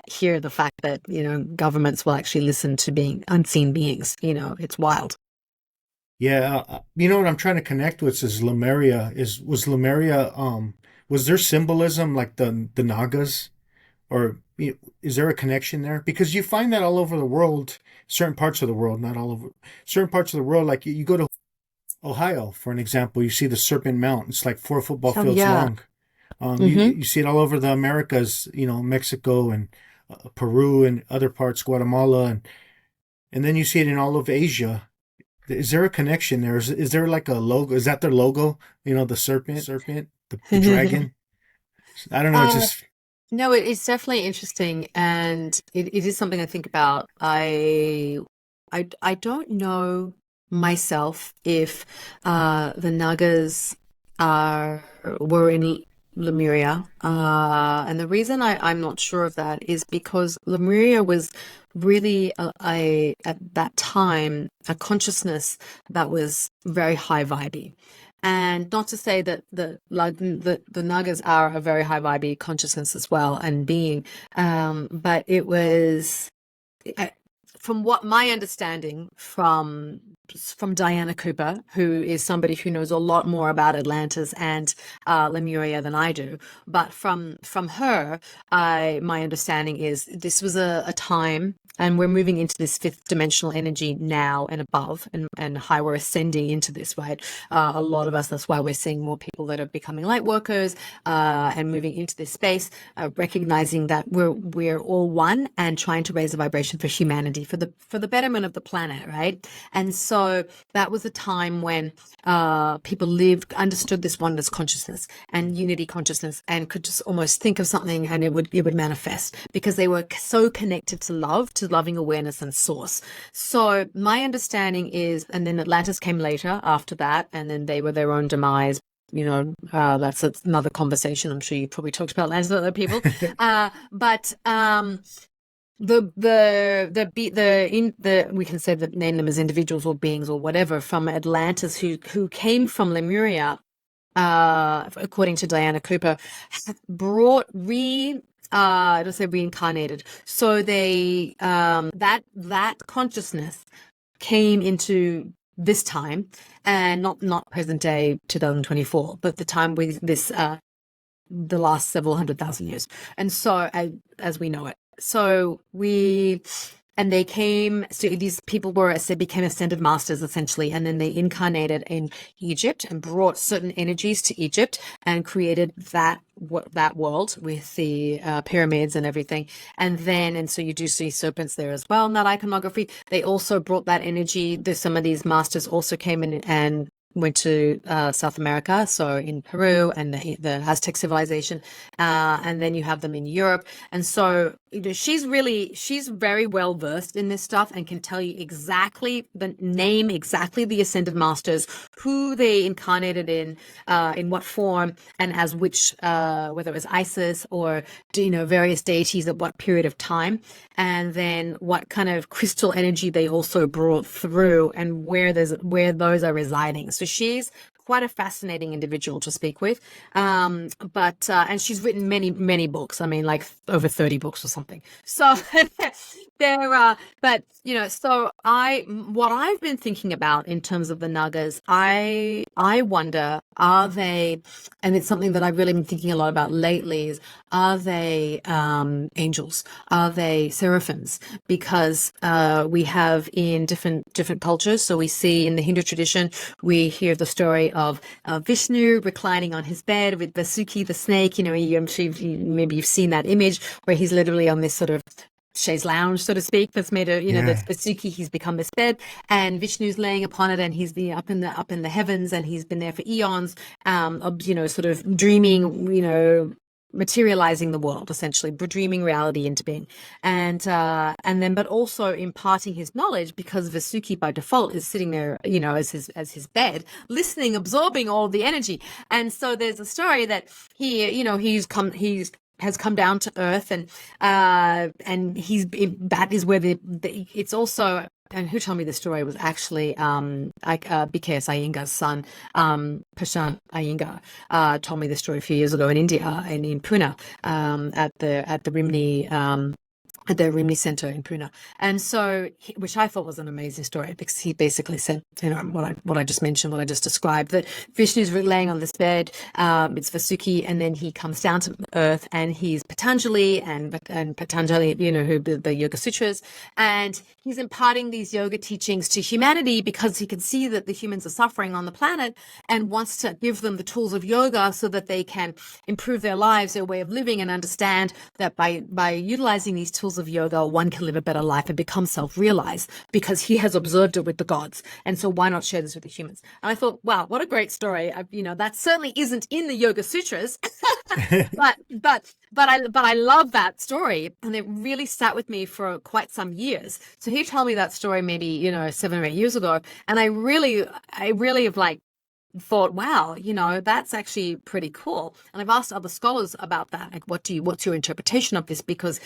hear the fact that, you know, governments will actually listen to being unseen beings. You know, it's wild. Yeah, you know what I'm trying to connect with is Lemuria. Was Lemuria was there symbolism like the Nagas, or is there a connection there? Because you find that all over the world, certain parts of the world, not all over, certain parts of the world. Like you go to Ohio, for an example, you see the Serpent Mount. It's like 4 football Oh fields yeah. long. Mm-hmm. You see it all over the Americas, you know, Mexico and Peru and other parts, Guatemala, and then you see it in all of Asia. Is there a connection there? Is there like a logo? Is that their logo? You know, the serpent, the dragon. I don't know. It's uh, just no, it's definitely interesting, and it is something I think about. I don't know myself if the Nagas are were in Lemuria, and the reason I'm not sure of that is because Lemuria was really at that time a consciousness that was very high vibey. And not to say that the Nagas are a very high vibey consciousness as well and being, but it was uh, from what my understanding from Diana Cooper, who is somebody who knows a lot more about Atlantis and Lemuria than I do. But from her, my understanding is this was a time, and we're moving into this fifth dimensional energy now and above, and high. We're ascending into this, right? A lot of us. That's why we're seeing more people that are becoming light workers and moving into this space, recognizing that we're all one and trying to raise the vibration for humanity, for the betterment of the planet, right? And so that was a time when people understood this oneness consciousness and unity consciousness, and could just almost think of something and it would manifest, because they were so connected to love, to loving awareness and source. So my understanding is, and then Atlantis came later after that, and then they were their own demise. You know, that's another conversation. I'm sure you probably talked about Atlantis with other people, but we can say that, name them as individuals or beings or whatever, from Atlantis, who came from Lemuria, according to Diana Cooper, brought I don't say reincarnated. So they that consciousness came into this time, and not present day 2024, but the time with this the last several 100,000 years, and so as we know it. So they came, so these people became ascended masters essentially, and then they incarnated in Egypt and brought certain energies to Egypt and created that world with the pyramids and everything. And so you do see serpents there as well in that iconography. They also brought that energy. Some of these masters also came in and went to South America, so in Peru and the Aztec civilization, and then you have them in Europe. And so, you know, she's very well versed in this stuff and can tell you exactly the ascended masters, who they incarnated in what form, and as which, whether it was Isis or, you know, various deities at what period of time, and then what kind of crystal energy they also brought through, and where those are residing. So she's quite a fascinating individual to speak with, but and she's written many books. I mean, like over 30 books or something. So but so what I've been thinking about in terms of the Nagas, I wonder, are they, and it's something that I've really been thinking a lot about lately, is are they angels? Are they seraphims? Because we have in different cultures. So we see in the Hindu tradition, we hear the story of Vishnu reclining on his bed with Vasuki the snake. I'm sure maybe you've seen that image where he's literally on this sort of chaise lounge, so to speak, that's made of, that's Vasuki. He's become this bed, and Vishnu's laying upon it, and he's up in the heavens, and he's been there for eons, sort of dreaming, materializing the world, essentially dreaming reality into being, and then but also imparting his knowledge, because Vasuki by default is sitting there, as his bed, listening, absorbing all the energy. And so there's a story that he's has come down to earth, and that is where it's also. And who told me the story was actually BKS Iyengar's son, Prashant Iyengar, told me the story a few years ago in India, and in Pune, at the Rimini Center in Pune. And so, which I thought was an amazing story, because he basically said, what I just mentioned, what I just described, that Vishnu's laying on this bed, it's Vasuki, and then he comes down to earth, and he's Patanjali, and Patanjali, who the Yoga Sutras, and he's imparting these yoga teachings to humanity, because he can see that the humans are suffering on the planet, and wants to give them the tools of yoga so that they can improve their lives, their way of living, and understand that by utilizing these tools of yoga, one can live a better life and become self-realized, because he has observed it with the gods. And so why not share this with the humans? And I thought, wow, what a great story. That certainly isn't in the Yoga Sutras, but I love that story, and it really sat with me for quite some years. So he told me that story maybe 7 or 8 years ago, and I really have thought, wow, that's actually pretty cool. And I've asked other scholars about that, like, what's your interpretation of this? Because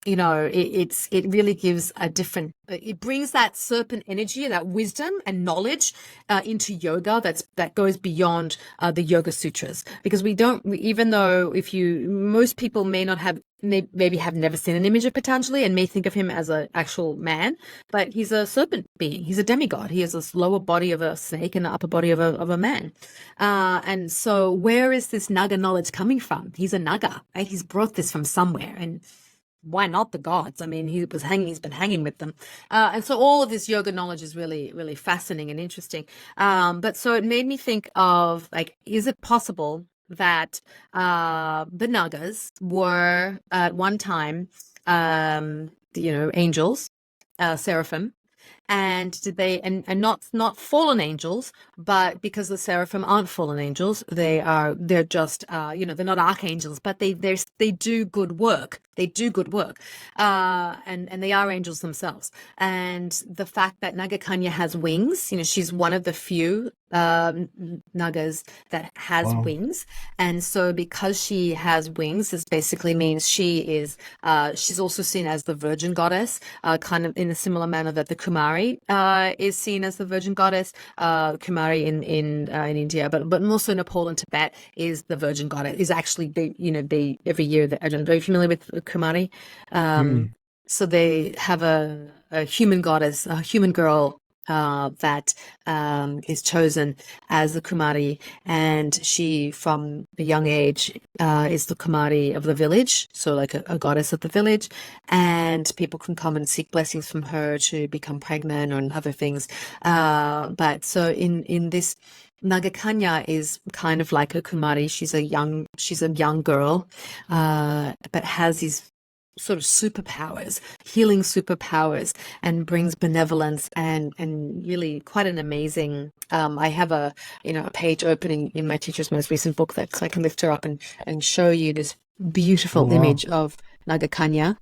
it really gives it brings that serpent energy, that wisdom and knowledge into yoga that goes beyond the Yoga Sutras. Because even though most people maybe have never seen an image of Patanjali and may think of him as an actual man, but he's a serpent being. He's a demigod. He has this lower body of a snake and the upper body of a man. And so where is this Naga knowledge coming from? He's a Naga, right? He's brought this from somewhere. And why not the gods? I mean, he's been hanging with them. And so all of this yoga knowledge is really, really fascinating and interesting. But so it made me think of, like, is it possible that the Nagas were at one time, angels, seraphim, and did they, and not fallen angels, but because the seraphim aren't fallen angels, they're just they're not archangels, but they do good work. They do good work, and they are angels themselves. And the fact that Nagakanya has wings, she's one of the few Nagas that has wings, and so because she has wings, this basically means she's also seen as the virgin goddess, kind of in a similar manner that the Kumari is seen as the virgin goddess. Kumari in India, but also Nepal and Tibet is the virgin goddess. Is actually they every year that, I don't know, are you familiar with Kumari? So they have a human goddess, a human girl that is chosen as the Kumari, and she from a young age is the Kumari of the village, so like a goddess of the village, and people can come and seek blessings from her to become pregnant and other things. But so in this, Nagakanya is kind of like a Kumari. She's a young girl, but has these sort of superpowers, healing superpowers, and brings benevolence and really quite an amazing. I have a page opening in my teacher's most recent book that I can lift her up and show you this beautiful image of Nagakanya.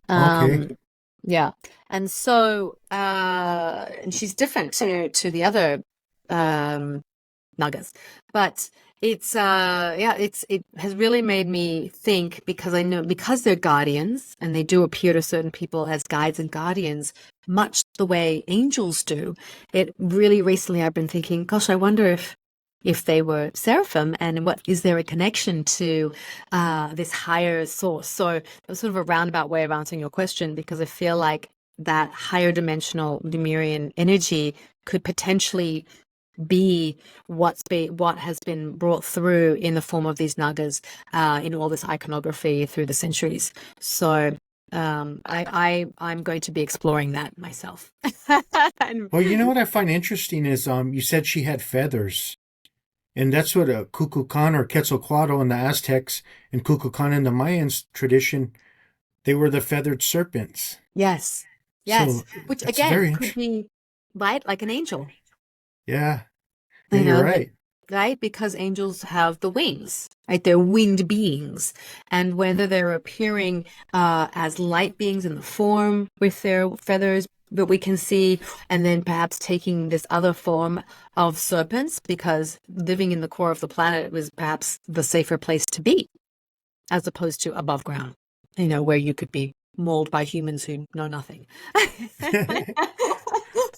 Okay. Yeah, and so and she's different to the other Nagas, but it has really made me think, because I know, because they're guardians and they do appear to certain people as guides and guardians, much the way angels do. It really recently I've been thinking, gosh, I wonder if if they were seraphim, and what is there a connection to this higher source? So it was sort of a roundabout way of answering your question, because I feel like that higher dimensional Lemurian energy could potentially be what has been brought through in the form of these Nagas in all this iconography through the centuries. So I'm going to be exploring that myself. And Well, you know what I find interesting is you said she had feathers. And that's what a Kukulkan or Quetzalcoatl in the Aztecs and Kukulkan in the Mayans tradition, they were the feathered serpents. yes, yes, So which it's again very could be right like an angel, yeah, yeah, you you're know, right. right? Because angels have the wings, right? They're winged beings. And whether they're appearing as light beings in the form with their feathers that we can see, and then perhaps taking this other form of serpents, because living in the core of the planet was perhaps the safer place to be, as opposed to above ground, where you could be mauled by humans who know nothing.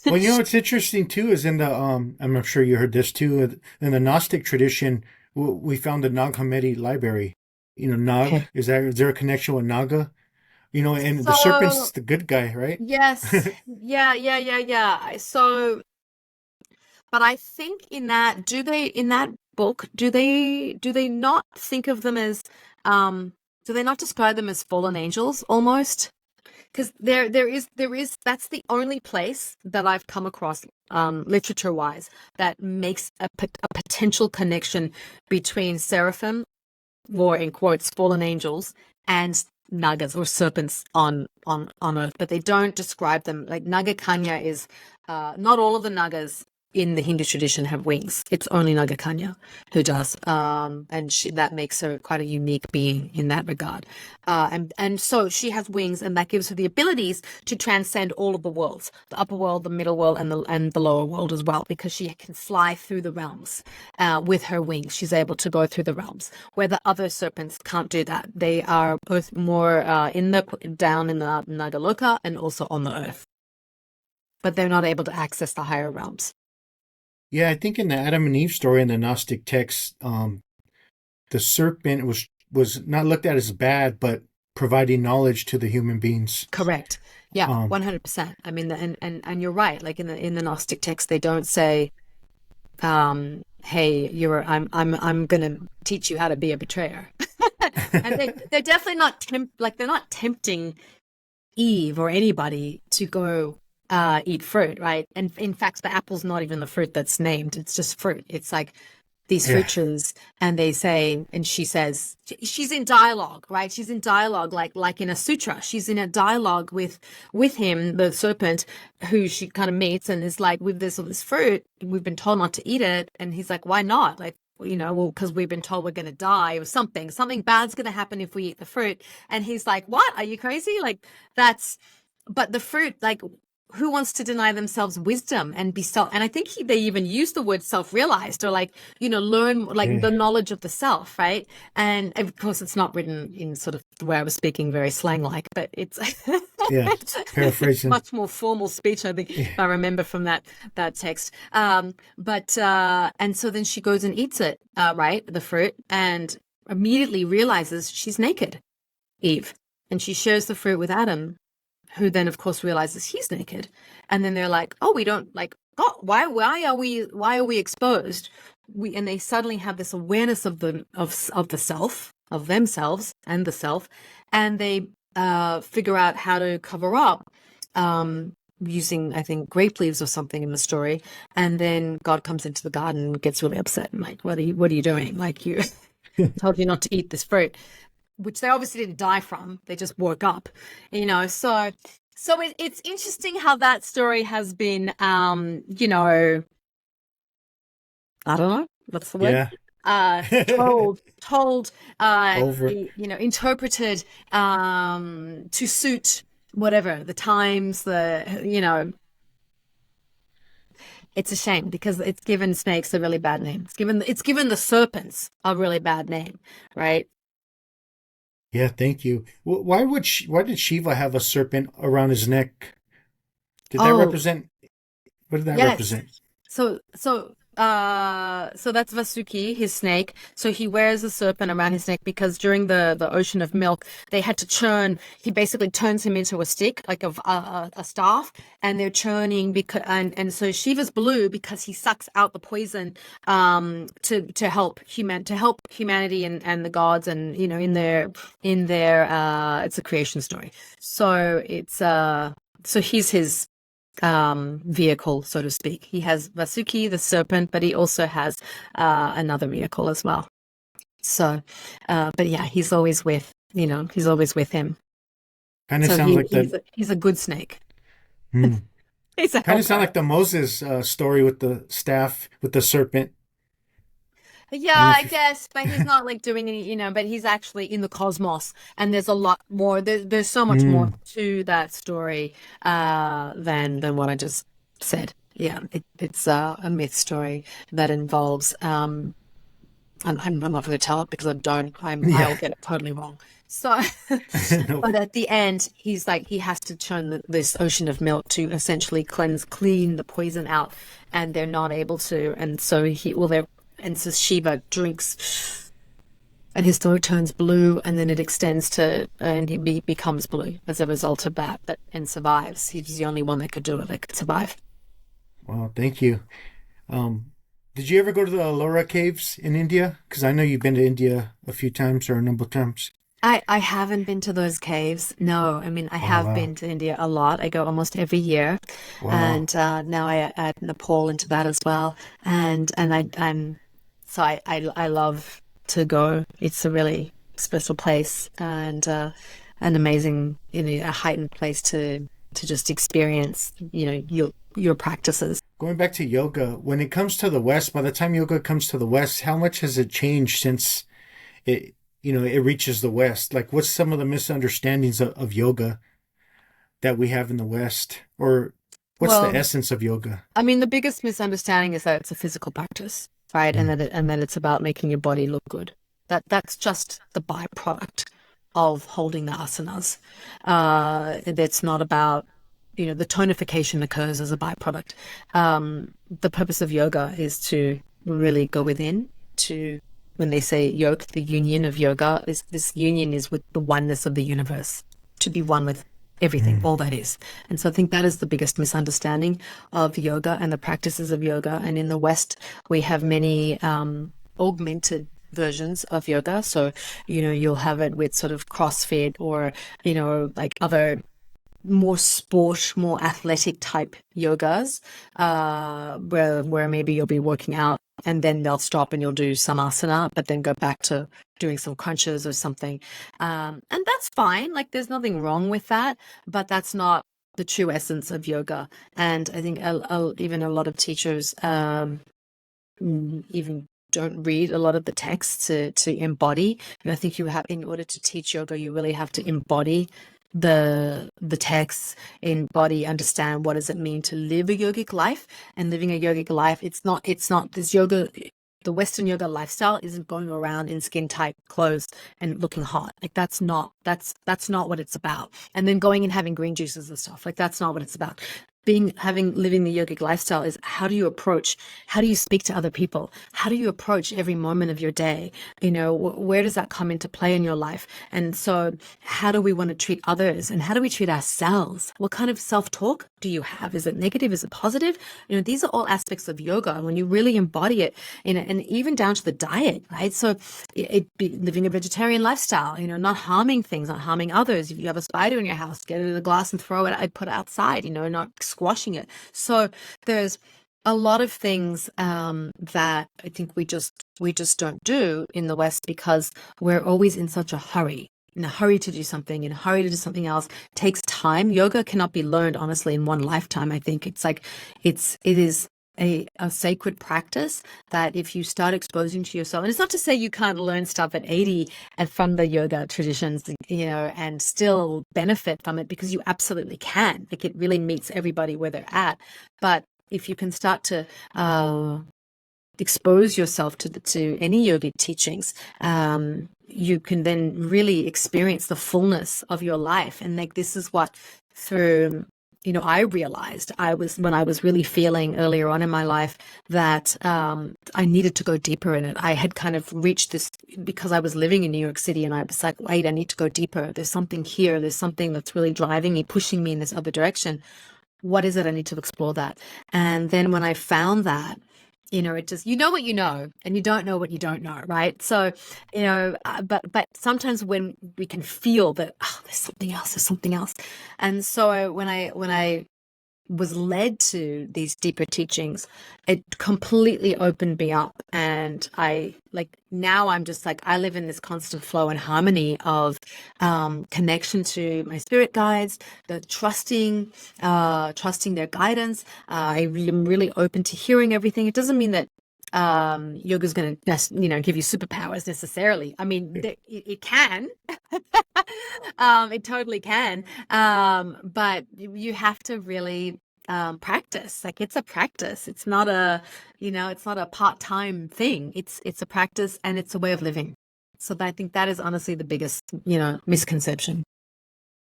Well, you know what's interesting too is in the I'm sure you heard this too, in the Gnostic tradition, we found the Nag Hammadi library. You know, Nag, Okay. is there a connection with Naga? You know, and the serpent's So, the good guy, right? yes, yeah, yeah, yeah, yeah. So, but I think in that book, do they not think of them as, do they not describe them as fallen angels almost? Because there is that's the only place that I've come across literature wise that makes a potential connection between seraphim, or in quotes fallen angels, and nagas or serpents on earth, but they don't describe them. Like Naga Kanya is not all of the nagas in the Hindu tradition have wings. It's only Naga Kanya who does, and that makes her quite a unique being in that regard. And so she has wings, and that gives her the abilities to transcend all of the worlds, the upper world, the middle world, and the lower world as well, because she can fly through the realms with her wings. She's able to go through the realms where the other serpents can't do that. They are both more down in the Nagaloka and also on the earth, but they're not able to access the higher realms. Yeah, I think in the Adam and Eve story in the Gnostic text, the serpent was not looked at as bad, but providing knowledge to the human beings. Correct. Yeah, Um, 100%. I mean, and you're right. Like in the Gnostic text, they don't say, "Hey, I'm gonna teach you how to be a betrayer," and they're definitely not they're not tempting Eve or anybody to go eat fruit, right? And in fact, the apple's not even the fruit that's named. It's just fruit. It's like these yeah, fruit trees, and they say, and she says, she's in dialogue, right? She's in dialogue, like in a sutra. She's in a dialogue with him, the serpent, who she kind of meets, and is like, with this fruit, we've been told not to eat it, and he's like, why not? Like, well, because we've been told we're going to die or something bad's going to happen if we eat the fruit. And he's like, what? Are you crazy? Like, but the fruit, like, who wants to deny themselves wisdom and be and I think they even use the word self-realized, or like, learn like yeah, the knowledge of the self, right? And of course it's not written in sort of the way I was speaking, very slang like, but it's yeah. it's Paraphrasing. much more formal speech, I think, Yeah, if I remember from that text. But and so then she goes and eats it, right, the fruit, and immediately realizes she's naked, Eve, and she shares the fruit with Adam, who then of course realizes he's naked. And then they're like, oh, we don't, like, oh, why are we exposed? And they suddenly have this awareness of the self, of themselves and the self, and they figure out how to cover up, using, I think, grape leaves or something in the story. And then God comes into the garden and gets really upset and like, what are you doing? Like, you told you not to eat this fruit, which they obviously didn't die from. They just woke up, So it's interesting how that story has been, I don't know, what's the word? yeah. Told, Over. interpreted, to suit whatever the times, it's a shame because it's given snakes a really bad name. It's given the serpents a really bad name, right? Yeah, thank you. Why did Shiva have a serpent around his neck? Did that Oh, represent? What did that yes. represent? So So that's Vasuki, his snake. So he wears a serpent around his neck because during the ocean of milk, they had to churn. He basically turns him into a stick, like a staff, and they're churning because and so Shiva's blue because he sucks out the poison to help humanity and the gods and in their it's a creation story. So so he's his vehicle, so to speak. He has Vasuki, the serpent, but he also has another vehicle as well. So, but yeah, he's always with him. Kind of So sounds like the he's a good snake. hmm, He's a kind of sound helper. like the Moses story with the staff with the serpent. Yeah, I don't know I if you. guess, but he's not like doing any, but he's actually in the cosmos, and there's a lot more. There's so much more Mm, to that story than what I just said. Yeah, it's a myth story that involves I'm not going to tell it because I don't. yeah. I'll get it totally wrong. So, No. but at the end, he's like he has to churn this ocean of milk to essentially clean the poison out, and they're not able to. And so and so Shiva drinks, and his throat turns blue, and then it extends and he becomes blue as a result of that. And survives. He's the only one that could do it. That could survive. Well, thank you. Um, did you ever go to the Ellora caves in India? Because I know you've been to India a few times or a number of times. I haven't been to those caves. No, I mean I Oh have wow, been to India a lot. I go almost every year, wow. and now I add Nepal into that as well. And I'm so I love to go. It's a really special place and an amazing, a heightened place to just experience, your practices. Going back to yoga, when it comes to the West, by the time yoga comes to the West, how much has it changed since it, it reaches the West? Like, what's some of the misunderstandings of yoga that we have in the West, or what's the Well, essence of yoga? I mean, the biggest misunderstanding is that it's a physical practice, right? And Mm, that it's about making your body look good. That's just the byproduct of holding the asanas. It's not about, the tonification occurs as a byproduct. The purpose of yoga is to really go within to, when they say yoke, the union of yoga, this union is with the oneness of the universe, to be one with everything, mm, all that is. And so I think that is the biggest misunderstanding of yoga and the practices of yoga. And in the West, we have many augmented versions of yoga. So, you'll have it with sort of CrossFit or, like other more sport, more athletic type yogas, where maybe you'll be working out and then they'll stop and you'll do some asana, but then go back to doing some crunches or something. And that's fine. Like there's nothing wrong with that, but that's not the true essence of yoga. And I think even a lot of teachers even don't read a lot of the texts to embody. And I think you have, in order to teach yoga, you really have to embody the texts, embody, understand what does it mean to live a yogic life. And living a yogic life, it's not this yoga. The Western yoga lifestyle isn't going around in skin tight clothes and looking hot. Like that's not what it's about. And then going and having green juices and stuff. Like that's not what it's about. Living the yogic lifestyle is how do you speak to other people? How do you approach every moment of your day? Where does that come into play in your life? And so how do we want to treat others, and how do we treat ourselves? What kind of self-talk do you have? Is it negative? Is it positive? These are all aspects of yoga. And when you really embody it, and even down to the diet, right? So living a vegetarian lifestyle, not harming things, not harming others. If you have a spider in your house, get it in a glass and throw it. I'd put it outside, not squashing it. So there's a lot of things that I think we just don't do in the West because we're always in such a hurry. In a hurry to do something, in a hurry to do something else. It takes time. Yoga cannot be learned, honestly, in one lifetime. I think it's like it is a sacred practice that if you start exposing to yourself, and it's not to say you can't learn stuff at 80 and from the yoga traditions, and still benefit from it, because you absolutely can. Like it really meets everybody where they're at. But if you can start to expose yourself to any yogic teachings, you can then really experience the fullness of your life. And like this is what through I realized when I was really feeling earlier on in my life that I needed to go deeper in it. I had kind of reached this because I was living in New York City, and I was like, wait, I need to go deeper. There's something here. There's something that's really driving me, pushing me in this other direction. What is it? I need to explore that. And then when I found that, it just, what you know, and you don't know what you don't know, right? So, but sometimes when we can feel that, oh, there's something else. And so when I was led to these deeper teachings, it completely opened me up. And now I'm just like, I live in this constant flow and harmony of connection to my spirit guides, the trusting their guidance. I am really open to hearing everything. It doesn't mean that yoga is going to give you superpowers necessarily. I mean, it can. It totally can, but you have to really practice. Like, it's a practice. It's not a part-time thing. It's a practice, and it's a way of living. So I think that is honestly the biggest misconception.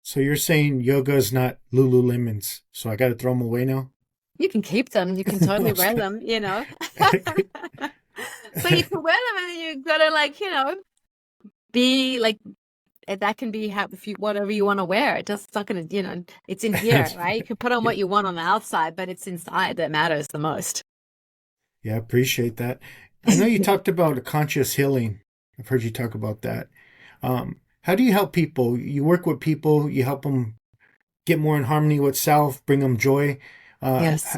So you're saying yoga is not Lululemons, so I got to throw them away now? You can keep them. You can totally wear them, So you can wear them, and then you gotta be like, that can be whatever you want to wear. It just, it's not gonna, it's in here, right? You can put on what you want on the outside, but it's inside that matters the most. Yeah, I appreciate that. I know you talked about conscious healing. I've heard you talk about that. How do you help people? You work with people, you help them get more in harmony with self, bring them joy. Yes.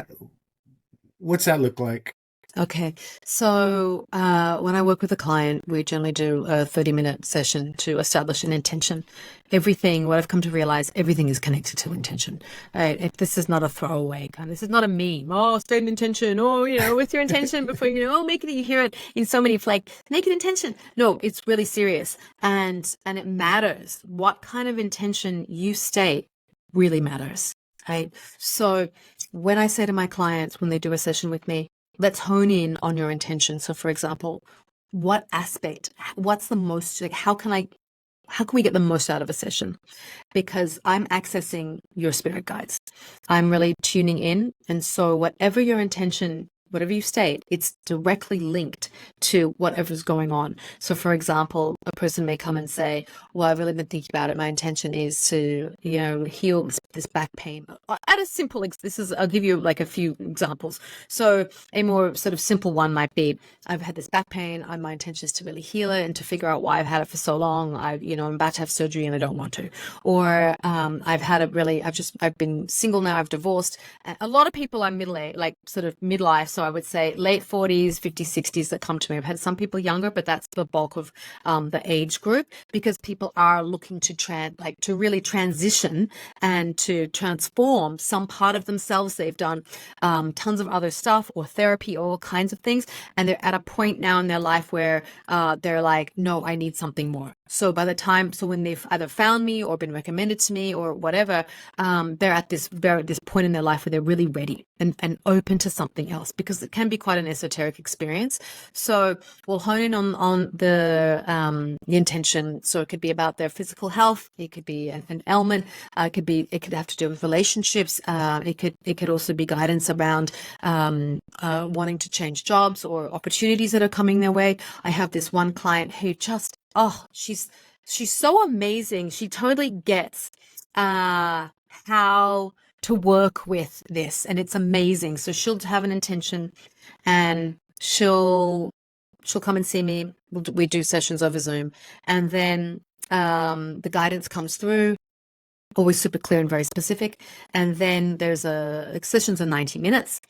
What's that look like? Okay. So when I work with a client, we generally do a 30-minute session to establish an intention. What I've come to realize, everything is connected to intention. Right? If this is not a throwaway this is not a meme. Oh, state an intention. Oh, with your intention before, make it. You hear it in so many, make an intention. No, it's really serious. And it matters. What kind of intention you state really matters. Right? So when I say to my clients, when they do a session with me, let's hone in on your intention. So, for example, what aspect, what's the most, how can we get the most out of a session? Because I'm accessing your spirit guides. I'm really tuning in. And so whatever your intention, whatever you state, it's directly linked to whatever's going on. So, for example, a person may come and say, well, I've really been thinking about it. My intention is to, heal this back pain. At a simple, I'll give you a few examples. So a more sort of simple one might be, I've had this back pain. My intention is to really heal it and to figure out why I've had it for so long. I'm about to have surgery and I don't want to. Or I've been single now, I've divorced. A lot of people are middle-aged, sort of midlife. So I would say late 40s, 50s, 60s that come to me. I've had some people younger, but that's the bulk of the age group, because people are looking to really transition and to transform some part of themselves. They've done tons of other stuff or therapy, all kinds of things. And they're at a point now in their life where they're like, no, I need something more. So when they've either found me or been recommended to me or whatever, they're at this point in their life where they're really ready and open to something else, because it can be quite an esoteric experience. So we'll hone in on the intention. So it could be about their physical health. It could be an ailment. It could have to do with relationships. It could also be guidance around wanting to change jobs or opportunities that are coming their way. I have this one client who just, she's so amazing. She totally gets how to work with this, and it's amazing. So she'll have an intention, and she'll come and see me. We do sessions over Zoom, and then the guidance comes through, always super clear and very specific. And then there's sessions are 90 minutes.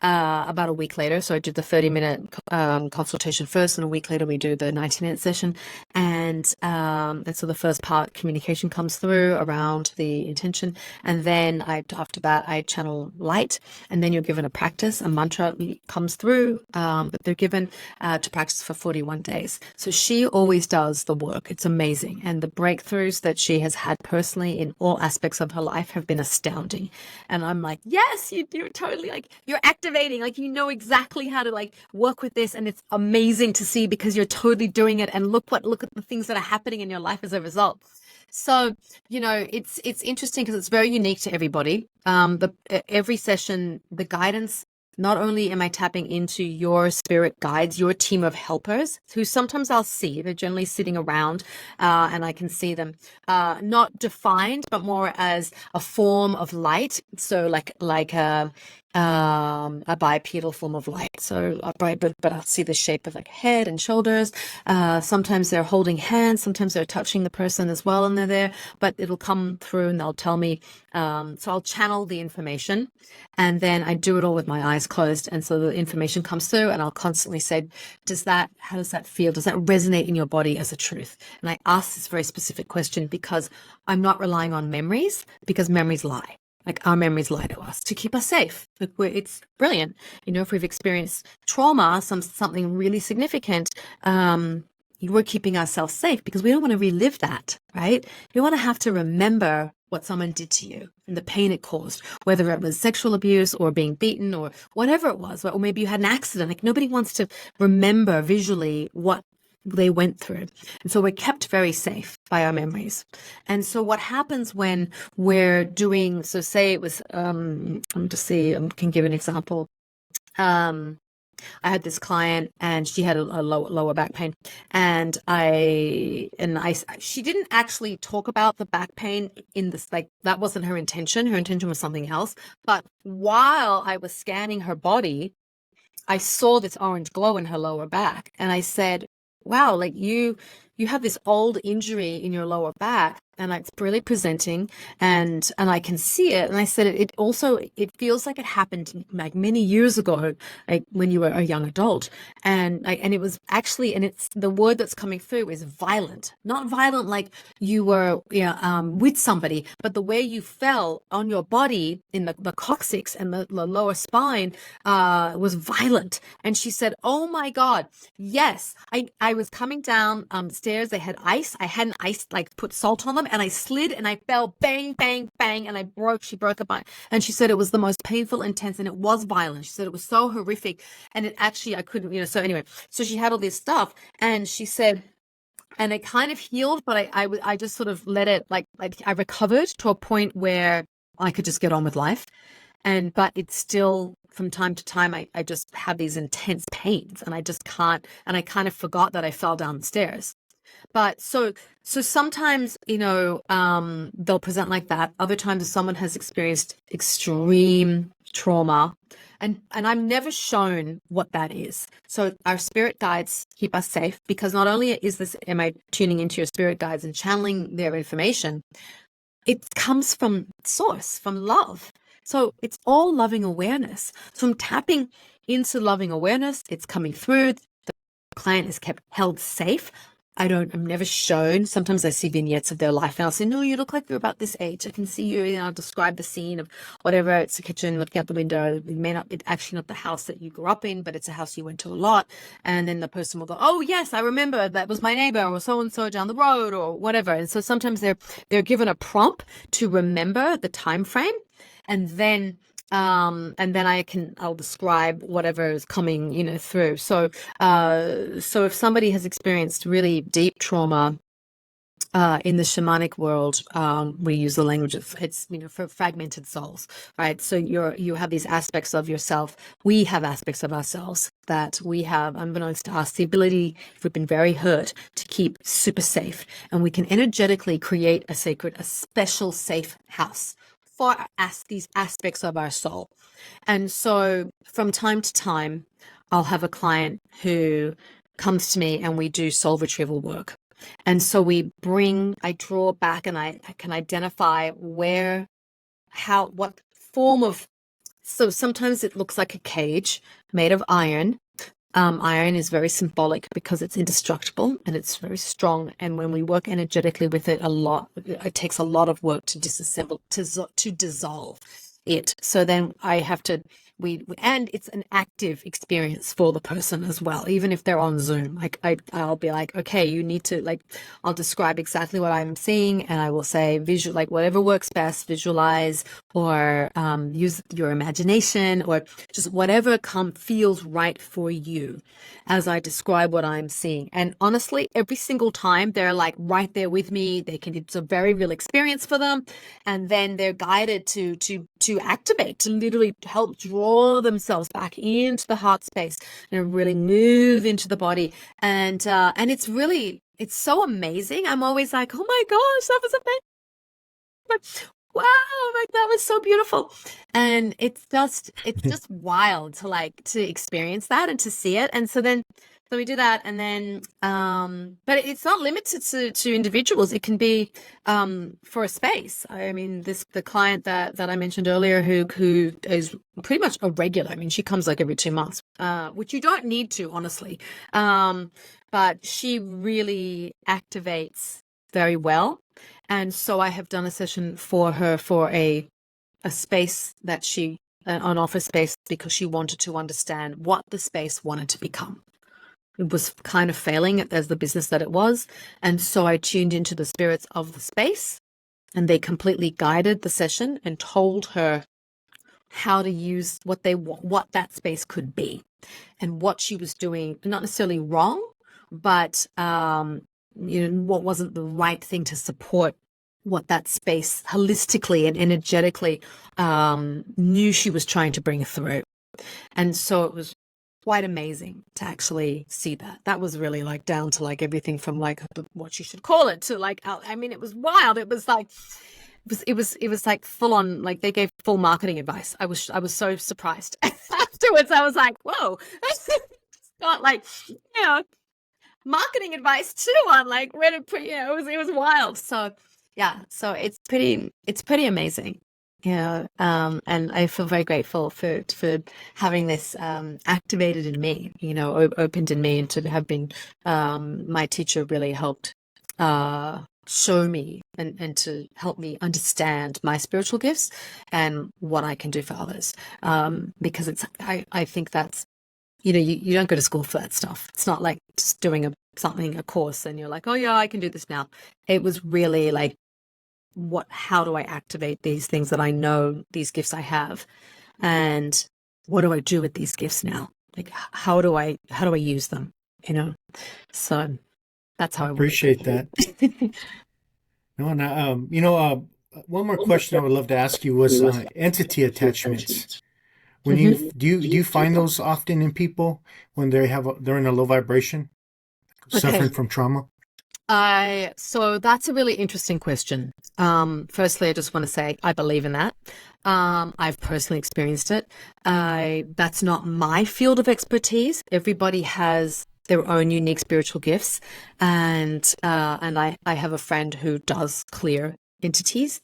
About a week later, so I did the 30-minute consultation first, and a week later we do the 90-minute session. And so the first part, communication, comes through around the intention, and then after that I channel light, and then you're given a practice. A mantra comes through that they're given to practice for 41 days. So she always does the work. It's amazing, and the breakthroughs that she has had personally in all aspects of her life have been astounding. And I'm like, yes, you're totally you're activating, exactly how to work with this, and it's amazing to see, because you're totally doing it, and look at the things that are happening in your life as a result. So, it's interesting because it's very unique to everybody. Every session, the guidance, not only am I tapping into your spirit guides, your team of helpers, who sometimes I'll see, they're generally sitting around, and I can see them, not defined, but more as a form of light. So like a bipedal form of light. So upright, but I'll see the shape of like head and shoulders. Sometimes they're holding hands, sometimes they're touching the person as well, and they're there, but it'll come through and they'll tell me. So I'll channel the information, and then I do it all with my eyes closed. And so the information comes through, and I'll constantly say, how does that feel? Does that resonate in your body as a truth? And I ask this very specific question because I'm not relying on memories, because memories lie. Like, our memories lie to us to keep us safe. It's brilliant. If we've experienced trauma, something really significant, we're keeping ourselves safe because we don't want to relive that, right? We want to have to remember what someone did to you and the pain it caused, whether it was sexual abuse or being beaten or whatever it was, or maybe you had an accident. Like, nobody wants to remember visually what they went through. And so we're kept very safe by our memories. And so what happens when we're doing, so say it was, I can give an example. I had this client and she had a lower back pain, and she didn't actually talk about the back pain in this, like, that wasn't her intention. Her intention was something else. But while I was scanning her body, I saw this orange glow in her lower back, and I said, wow, like you have this old injury in your lower back, and it's really presenting, and I can see it. And I said, it feels like it happened like many years ago, like when you were a young adult. And it was actually, and it's the word that's coming through is violent, not violent like you were with somebody, but the way you fell on your body in the coccyx and the lower spine was violent. And she said, oh my God, yes, I was coming down stairs. They had ice. I hadn't put salt on them, and I slid and I fell, bang, bang, bang, and she broke a bone. And she said it was the most painful, intense, and it was violent. She said it was so horrific, and it actually, I couldn't, so anyway, so she had all this stuff, and she said, and it kind of healed, but I just sort of let it, like I recovered to a point where I could just get on with life. But it's still, from time to time, I just have these intense pains, and I just can't, and I kind of forgot that I fell down the stairs. But so sometimes, they'll present like that. Other times, someone has experienced extreme trauma, and I'm never shown what that is. So our spirit guides keep us safe, because not only am I tuning into your spirit guides and channeling their information, it comes from source, from love. So it's all loving awareness. So I'm tapping into loving awareness. It's coming through. The client is kept held safe. I'm never shown. Sometimes I see vignettes of their life, and I'll say, no, you look like you're about this age. I can see you, and I'll describe the scene of whatever. It's a kitchen, looking out the window. It's actually not the house that you grew up in, but it's a house you went to a lot. And then the person will go, oh yes, I remember, that was my neighbor, or so-and-so down the road, or whatever. And so sometimes they're given a prompt to remember the time frame, and then I'll describe whatever is coming, through. So if somebody has experienced really deep trauma, in the shamanic world, we use the language of, it's, for fragmented souls, right? So you have these aspects of yourself. We have aspects of ourselves that we have, unbeknownst to us, the ability, if we've been very hurt, to keep super safe. And we can energetically create a special safe house for these aspects of our soul. And so from time to time, I'll have a client who comes to me and we do soul retrieval work. And so I draw back, and I can identify what form of, so sometimes it looks like a cage made of iron. Iron is very symbolic because it's indestructible and it's very strong. And when we work energetically with it it takes a lot of work to disassemble, to dissolve it. So then I have to And it's an active experience for the person as well, even if they're on Zoom. Like I'll be like, okay, you need to, like, I'll describe exactly what I'm seeing, and I will say visual, like whatever works best, visualize, or use your imagination, or just whatever feels right for you as I describe what I'm seeing. And honestly, every single time they're like right there with me. It's a very real experience for them, and then they're guided to activate, to literally help draw themselves back into the heart space and really move into the body. And it's so amazing. I'm always like, oh my gosh, that was amazing. Wow, like that was so beautiful. And it's just wild to experience that and to see it. And so we do that, and then but it's not limited to individuals. It can be for a space. I mean, the client that I mentioned earlier, who is pretty much a regular. I mean, she comes like every 2 months, which you don't need to, honestly. But she really activates very well. And so I have done a session for her for a space that an office space, because she wanted to understand what the space wanted to become. It was kind of failing as the business that it was. And so I tuned into the spirits of the space, and they completely guided the session and told her how to use what that space could be, and what she was doing, not necessarily wrong, but what wasn't the right thing to support what that space holistically and energetically knew she was trying to bring through. And so it was quite amazing to actually see that. That was really like down to like everything from like what you should call it to like, I mean, it was wild. It was like, it was like full on, like they gave full marketing advice. I was so surprised afterwards. I was like, whoa, got like, marketing advice too on like where to put, it was wild. So yeah, so it's pretty amazing. And I feel very grateful for having this activated in me, opened in me, and to have been my teacher really helped show me and to help me understand my spiritual gifts and what I can do for others. Because I think that's, you don't go to school for that stuff. It's not like just doing a course and you're like, oh yeah, I can do this now. It was really like, how do I activate these things that I know, these gifts I have, and what do I do with these gifts now? Like, how do I use them? So that's how I Appreciate that. No, and one more question I would love to ask you was entity attachments. When do you find those often in people when they're in a low vibration, suffering from trauma? So that's a really interesting question. Firstly, I just want to say I believe in that. I've personally experienced it. That's not my field of expertise. Everybody has their own unique spiritual gifts, and I have a friend who does clear entities,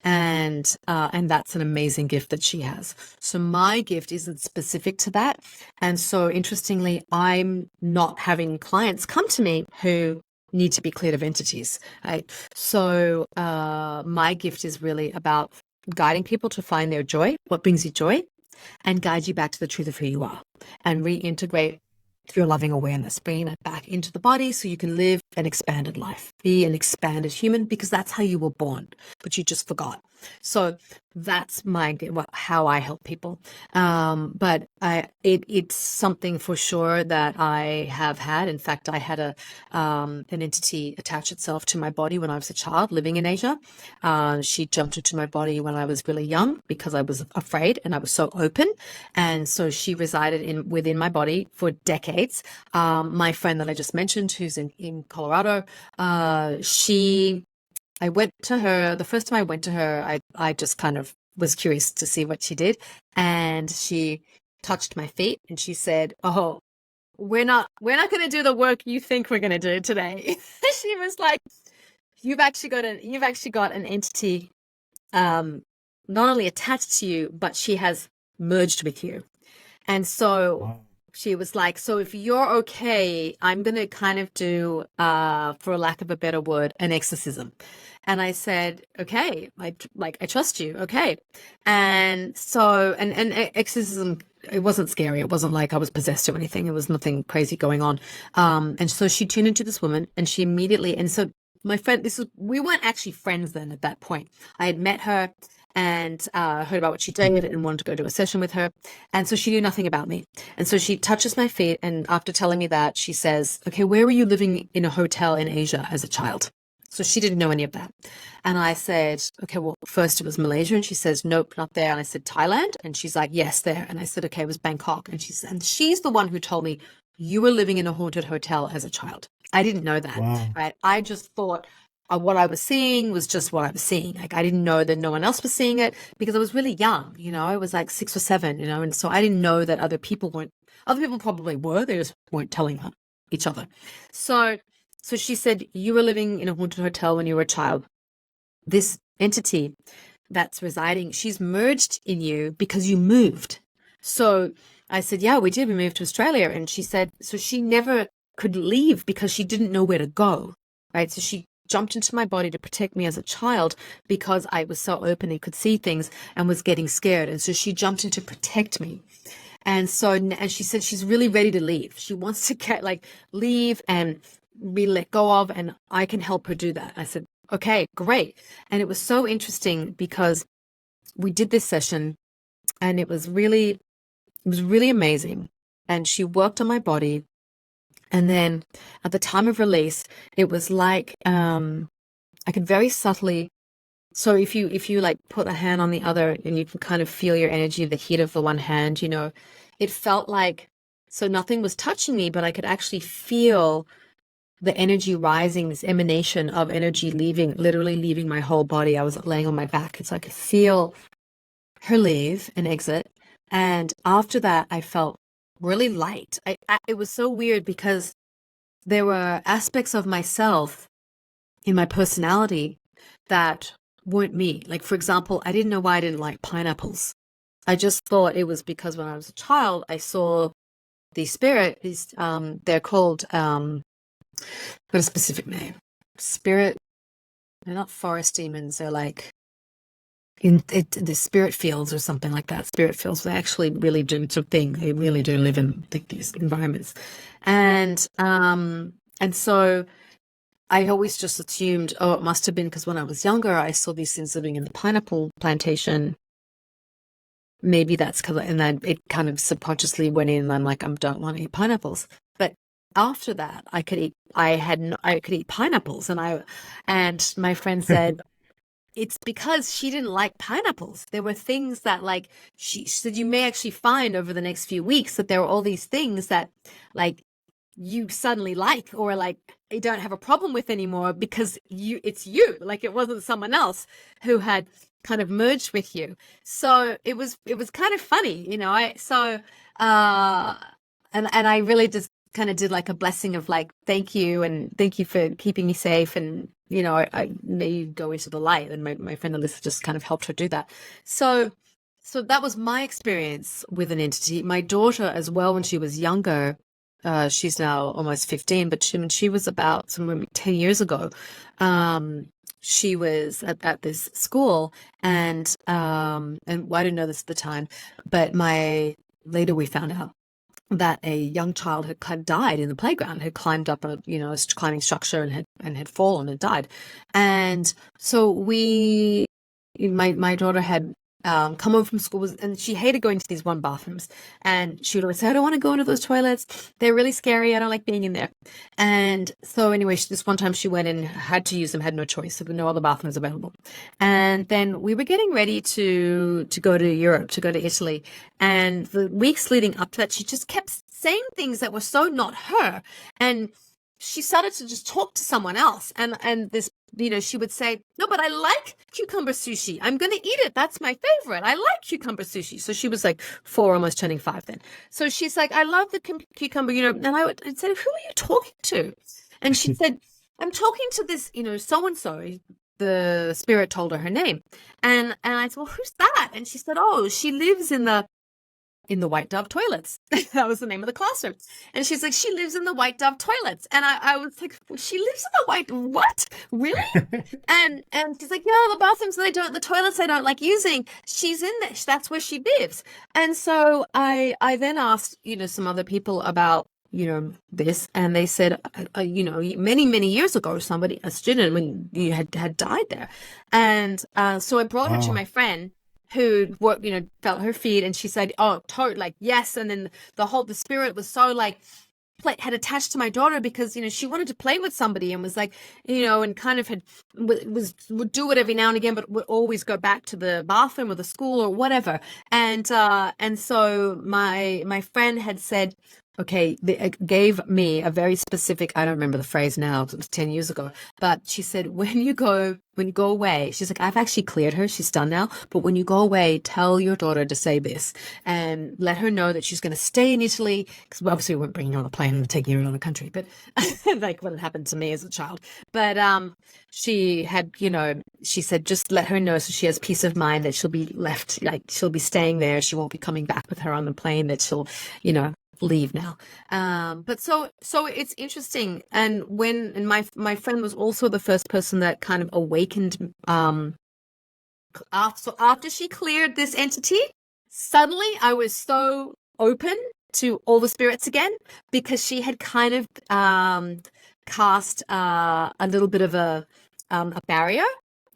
and that's an amazing gift that she has. So my gift isn't specific to that, and so interestingly, I'm not having clients come to me who need to be cleared of entities. Right? So my gift is really about guiding people to find their joy, what brings you joy, and guide you back to the truth of who you are, and reintegrate your loving awareness, bringing it back into the body so you can live an expanded life, be an expanded human, because that's how you were born, but you just forgot. So that's how I help people. But it's something for sure that I have had. In fact, I had an entity attach itself to my body when I was a child living in Asia. She jumped into my body when I was really young because I was afraid and I was so open. And so she resided within my body for decades. My friend that I just mentioned, who's in Colorado, I went to her, the first time I went to her, I just kind of was curious to see what she did. And she touched my feet and she said, oh, we're not going to do the work you think we're going to do today. She was like, you've actually got an entity, not only attached to you, but she has merged with you. And so She was like, so if you're okay, I'm going to kind of do, for a lack of a better word, an exorcism. And I said, okay, I trust you. Okay. And so, and exorcism, it wasn't scary. It wasn't like I was possessed or anything. It was nothing crazy going on. And so she tuned into this woman and she immediately, and so my friend, we weren't actually friends then at that point. I had met her and heard about what she did and wanted to go do a session with her. And so she knew nothing about me. And so she touches my feet. And after telling me that, she says, okay, where were you living in a hotel in Asia as a child? So she didn't know any of that. And I said, okay, well, first it was Malaysia. And she says, nope, not there. And I said, Thailand. And she's like, yes, there. And I said, okay, it was Bangkok. And she's the one who told me you were living in a haunted hotel as a child. I didn't know that, Wow. right? I just thought what I was seeing was just what I was seeing. Like, I didn't know that no one else was seeing it because I was really young, I was like 6 or 7, and so I didn't know that other people probably were, they just weren't telling each other. So she said, you were living in a haunted hotel when you were a child. This entity that's residing, she's merged in you because you moved. So I said, yeah, we did. We moved to Australia. And she said, so she never could leave because she didn't know where to go, right? So she jumped into my body to protect me as a child because I was so open and could see things and was getting scared. And so she jumped in to protect me. And she said she's really ready to leave. She wants to leave and be let go of, and I can help her do that. I said, okay, great. And it was so interesting because we did this session and it was really amazing. And she worked on my body. And then at the time of release, it was like, I could very subtly, so if you like put a hand on the other and you can kind of feel your energy, the heat of the one hand, it felt like, so nothing was touching me, but I could actually feel the energy rising, this emanation of energy literally leaving my whole body. I was laying on my back. And so I could feel her leave and exit. And after that, I felt really light. It was so weird because there were aspects of myself in my personality that weren't me. Like, for example, I didn't know why I didn't like pineapples. I just thought it was because when I was a child, I saw these they're called, got a specific name. Spirit, they're not forest demons. They're like the spirit fields or something like that. Spirit fields, they actually really do, it's a thing. They really do live in these environments. And so I always just assumed, oh, it must have been because when I was younger, I saw these things living in the pineapple plantation. Maybe that's because, and then it kind of subconsciously went in, and I'm like, I don't want to eat pineapples. But after that, I could eat pineapples, and my friend said, it's because she didn't like pineapples. There were things that, like, she said, you may actually find over the next few weeks that there were all these things that, like, you suddenly like, or like you don't have a problem with anymore because it's you, like it wasn't someone else who had kind of merged with you. So it was kind of funny, and I really just kind of did like a blessing of like, thank you for keeping me safe, and I may go into the light, and my friend Alyssa just kind of helped her do that. So that was my experience with an entity. My daughter as well, when she was younger, she's now almost 15, but when she was about 10 years ago, she was at this school, and I didn't know this at the time, but later we found out that a young child had kind of died in the playground, had climbed up a climbing structure and had fallen and died. And so my daughter had come home from school, and she hated going to these one bathrooms, and she would always say, I don't want to go into those toilets, they're really scary, I don't like being in there. And so anyway, this one time she went and had to use them, had no choice, there were no other bathrooms available. And then we were getting ready to go to Europe, to go to Italy, and the weeks leading up to that, she just kept saying things that were so not her, and she started to just talk to someone else, and this, she would say, no, but I like cucumber sushi, I'm gonna eat it, that's my favorite, I like cucumber sushi. So she was like 4, almost turning 5 then. So she's like, I love the cucumber, and I'd say, who are you talking to? And she said, I'm talking to this, so-and-so. The spirit told her name, and I said, well, who's that? And she said, oh, she lives in the in the White Dove toilets. That was the name of the classroom. And she's like, she lives in the White Dove toilets. And I was like, she lives in the what? Really? And she's like, yeah, the bathrooms the toilets they don't like using. She's in there. That's where she lives. And so I then asked, some other people about, this, and they said, many years ago, a student, when you had died there. And so I brought her to my friend who felt her feet, and she said, oh, totally, like, yes. And then the spirit was so like had attached to my daughter because she wanted to play with somebody and was like and kind of would do it every now and again, but would always go back to the bathroom or the school or whatever. And so my friend had said, okay, it gave me a very specific, I don't remember the phrase now, it was 10 years ago, but she said, when you go away, she's like, I've actually cleared her, she's done now, but when you go away, tell your daughter to say this and let her know that she's going to stay in Italy, because obviously we weren't bringing her on a plane and taking her in another country, but like what had happened to me as a child. But she had, she said, just let her know so she has peace of mind that she'll be left, like she'll be staying there, she won't be coming back with her on the plane, that she'll, leave now. But so it's interesting. And my friend was also the first person that kind of awakened after she cleared this entity, suddenly I was so open to all the spirits again, because she had kind of cast a little bit of a barrier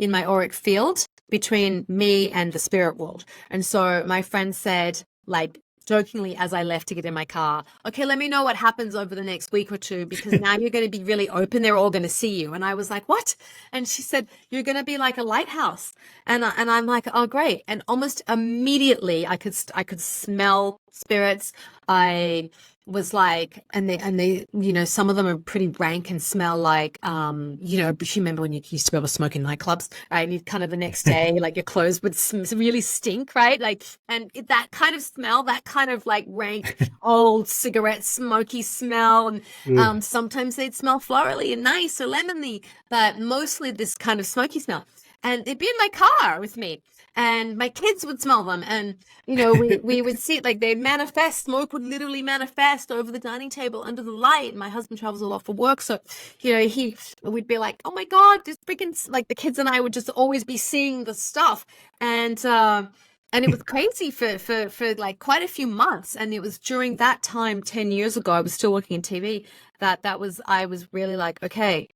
in my auric field between me and the spirit world. And so my friend said, like, jokingly, as I left to get in my car, okay, let me know what happens over the next week or two, because now you're going to be really open. They're all going to see you. And I was like, what? And she said, you're going to be like a lighthouse. And I'm like, oh, great. And almost immediately I could smell spirits. I was like, and they, some of them are pretty rank and smell like, you remember when you used to be able to smoke in nightclubs, right? And kind of the next day, like your clothes would really stink, right? Like, and that kind of smell, that kind of like rank old cigarette smoky smell. And sometimes they'd smell florally and nice or lemony, but mostly this kind of smoky smell. And they'd be in my car with me, and my kids would smell them. And, we would see it, like they'd manifest, smoke would literally manifest over the dining table under the light. My husband travels a lot for work. So, we'd be like, oh my God, this freaking, like the kids and I would just always be seeing the stuff. And it was crazy for like quite a few months. And it was during that time, 10 years ago, I was still working in TV, I was really like, okay,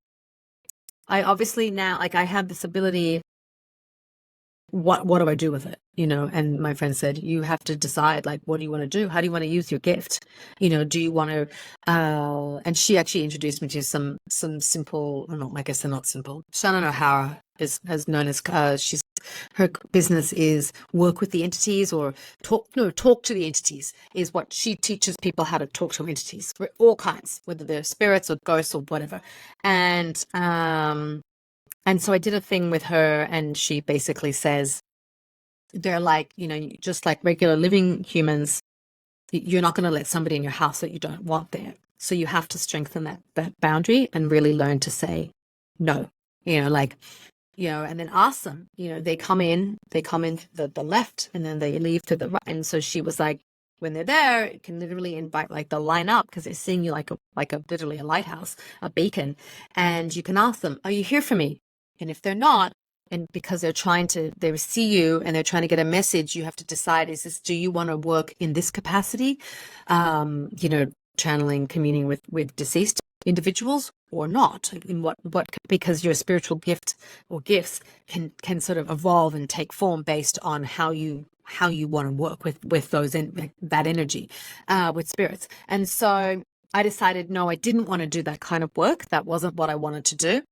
I obviously now, like, I have this ability. What do I do with it? And my friend said, you have to decide, like, what do you want to do? How do you want to use your gift? Do you want to, and she actually introduced me to some simple, or not, I guess they're not simple. Shannon O'Hara is known as, her business is work with the entities, or talk to the entities is what she teaches people, how to talk to entities for all kinds, whether they're spirits or ghosts or whatever. And so I did a thing with her, and she basically says, they're like, just like regular living humans, you're not going to let somebody in your house that you don't want there. So you have to strengthen that boundary and really learn to say no, and then ask them, they come in the left, and then they leave to the right. And so she was like, when they're there, it can literally invite, like, they'll line up because they're seeing you like a literally a lighthouse, a beacon. And you can ask them, are you here for me? And if they're not, and because they see you and they're trying to get a message, you have to decide, do you want to work in this capacity? Channeling, communing with deceased individuals, or not? In what, because your spiritual gift or gifts can sort of evolve and take form based on how you want to work with those that energy, with spirits. And so I decided, no, I didn't want to do that kind of work. That wasn't what I wanted to do.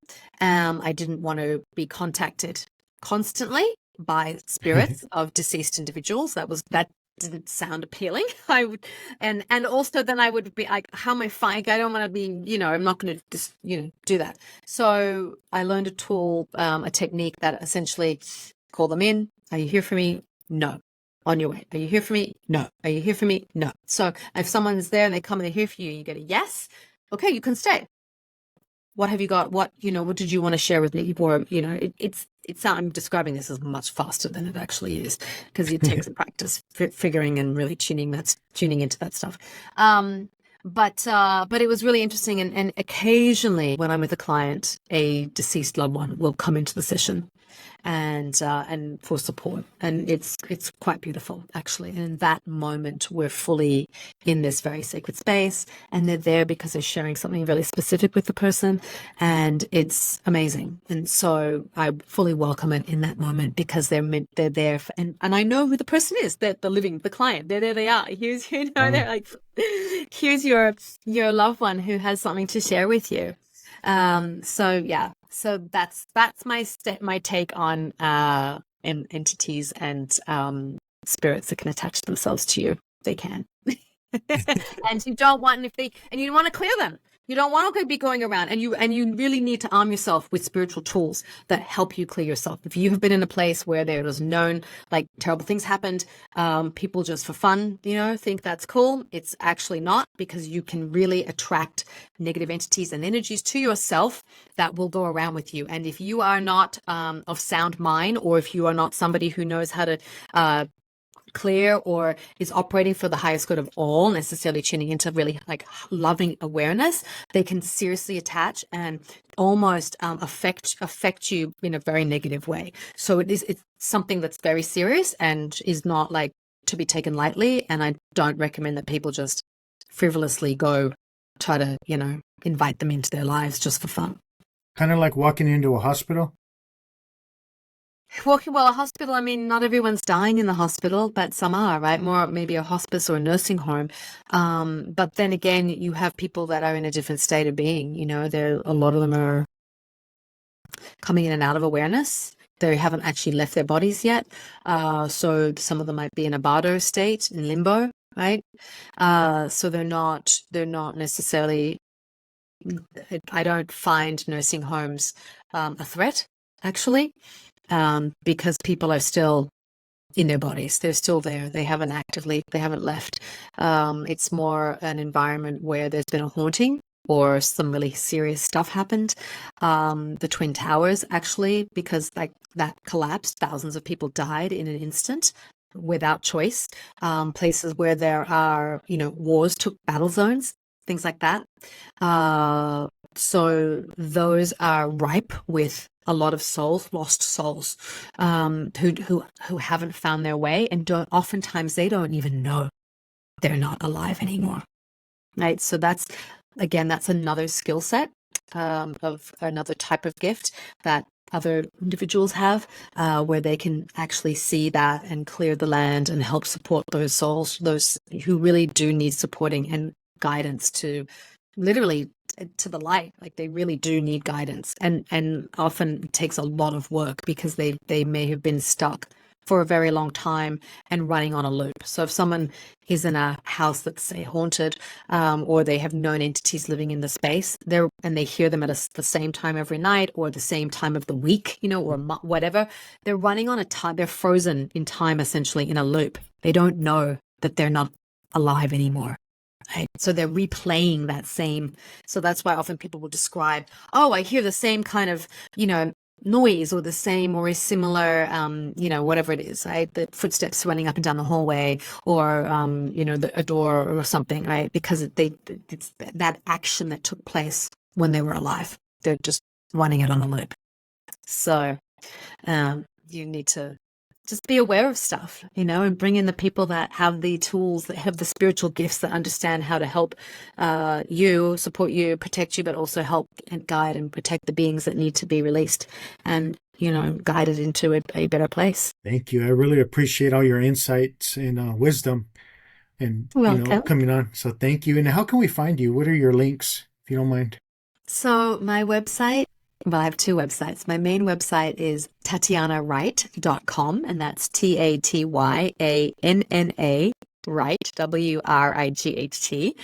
I didn't want to be contacted constantly by spirits of deceased individuals. That didn't sound appealing. I would, and also then I would be like, how am I fine? I don't want to be, I'm not going to just, do that. So I learned a tool, a technique that essentially, call them in. Are you here for me? No. On your way. Are you here for me? No. Are you here for me? No. So if someone's there and they come and they're here for you, you get a yes. Okay, you can stay. what have you got? What, what did you want to share with me? Or, I'm describing this as much faster than it actually is, because it takes a practice figuring and really tuning into that stuff. But it was really interesting. And occasionally when I'm with a client, a deceased loved one will come into the session and for support. And it's quite beautiful, actually. And in that moment, we're fully in this very sacred space, and they're there because they're sharing something really specific with the person, and it's amazing. And so I fully welcome it in that moment, because they're there for, and I know who the person is, that the client, there they are. Here's, they're like, here's your loved one who has something to share with you. So that's my take on entities and spirits that can attach themselves to you. They can. And you don't want, and you want to clear them. You don't want to be going around, and you really need to arm yourself with spiritual tools that help you clear yourself. If you have been in a place where there was known, like, terrible things happened, people just for fun, think that's cool. It's actually not, because you can really attract negative entities and energies to yourself that will go around with you. And if you are not of sound mind, or if you are not somebody who knows how to clear or is operating for the highest good of all, necessarily tuning into really like loving awareness, they can seriously attach and almost affect you in a very negative way. So it's something that's very serious and is not like to be taken lightly. And I don't recommend that people just frivolously go try to, invite them into their lives just for fun. Kind of like walking into a hospital. A hospital, I mean, not everyone's dying in the hospital, but some are, right? More maybe a hospice or a nursing home. But then again, you have people that are in a different state of being. A lot of them are coming in and out of awareness. They haven't actually left their bodies yet. So some of them might be in a bardo state, in limbo, right? So they're not necessarily, I don't find nursing homes a threat, actually. Because people are still in their bodies. They're still there. They haven't left. It's more an environment where there's been a haunting or some really serious stuff happened. The Twin Towers, actually, because like that collapsed, thousands of people died in an instant without choice. Places where there are, wars, took battle zones, things like that. So those are ripe with a lot of lost souls, who haven't found their way, and oftentimes they don't even know they're not alive anymore, right? So that's another skill set, of another type of gift that other individuals have, where they can actually see that and clear the land and help support those souls, those who really do need supporting and guidance to literally to the light. Like, they really do need guidance, and often it takes a lot of work, because they may have been stuck for a very long time and running on a loop. So if someone is in a house that's, say, haunted, or they have known entities living in the space, and they hear them at the same time every night, or the same time of the week, or whatever, they're running on they're frozen in time, essentially in a loop. They don't know that they're not alive anymore. Right? So they're replaying that same. So that's why often people will describe, oh, I hear the same kind of, noise, or the same or a similar, whatever it is, right? The footsteps running up and down the hallway, or, a door or something, right? Because it's that action that took place when they were alive. They're just running it on a loop. So you need to just be aware of stuff, and bring in the people that have the tools, that have the spiritual gifts, that understand how to help you, support you, protect you, but also help and guide and protect the beings that need to be released and, guide it into a better place. Thank you. I really appreciate all your insights and wisdom and, coming on. So thank you. And how can we find you? What are your links, if you don't mind? So my website, I have two websites. My main website is TatyannaWright.com, and that's Tatyanna Wright, WRIGHT.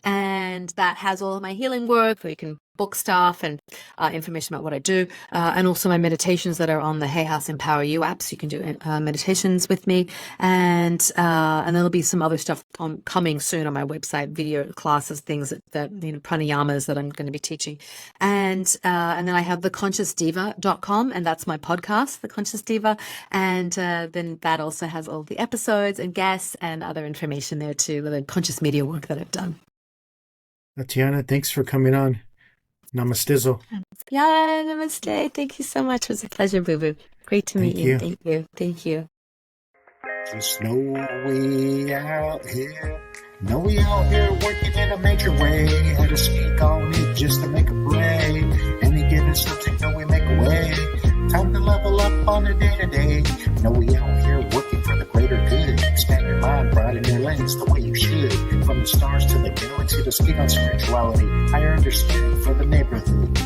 and that has all of my healing work where you can book stuff and information about what I do, and also my meditations that are on the Hay House Empower You app, so you can do meditations with me, and there'll be some other stuff coming soon on my website, video classes, things that pranayamas that I'm going to be teaching, and then I have theconsciousdiva.com, and that's my podcast, The Conscious Diva, and then that also has all the episodes and guests and other information there too, the conscious media work that I've done. Tatyanna, thanks for coming on. Namastizzle. Yeah, namaste. Thank you so much. It was a pleasure, Boo Boo. Great to meet you. Thank you. Thank you. Just know we out here. Know we out here working in a major way. Had to speak on it just to make a play. Any given subject, know we make a way. Time to level up on the day-to-day. Know we out here working for the greater good. Expand your mind, broaden your lens the way you should. From the stars to the galaxy to speak on spirituality. Higher understanding for the neighborhood.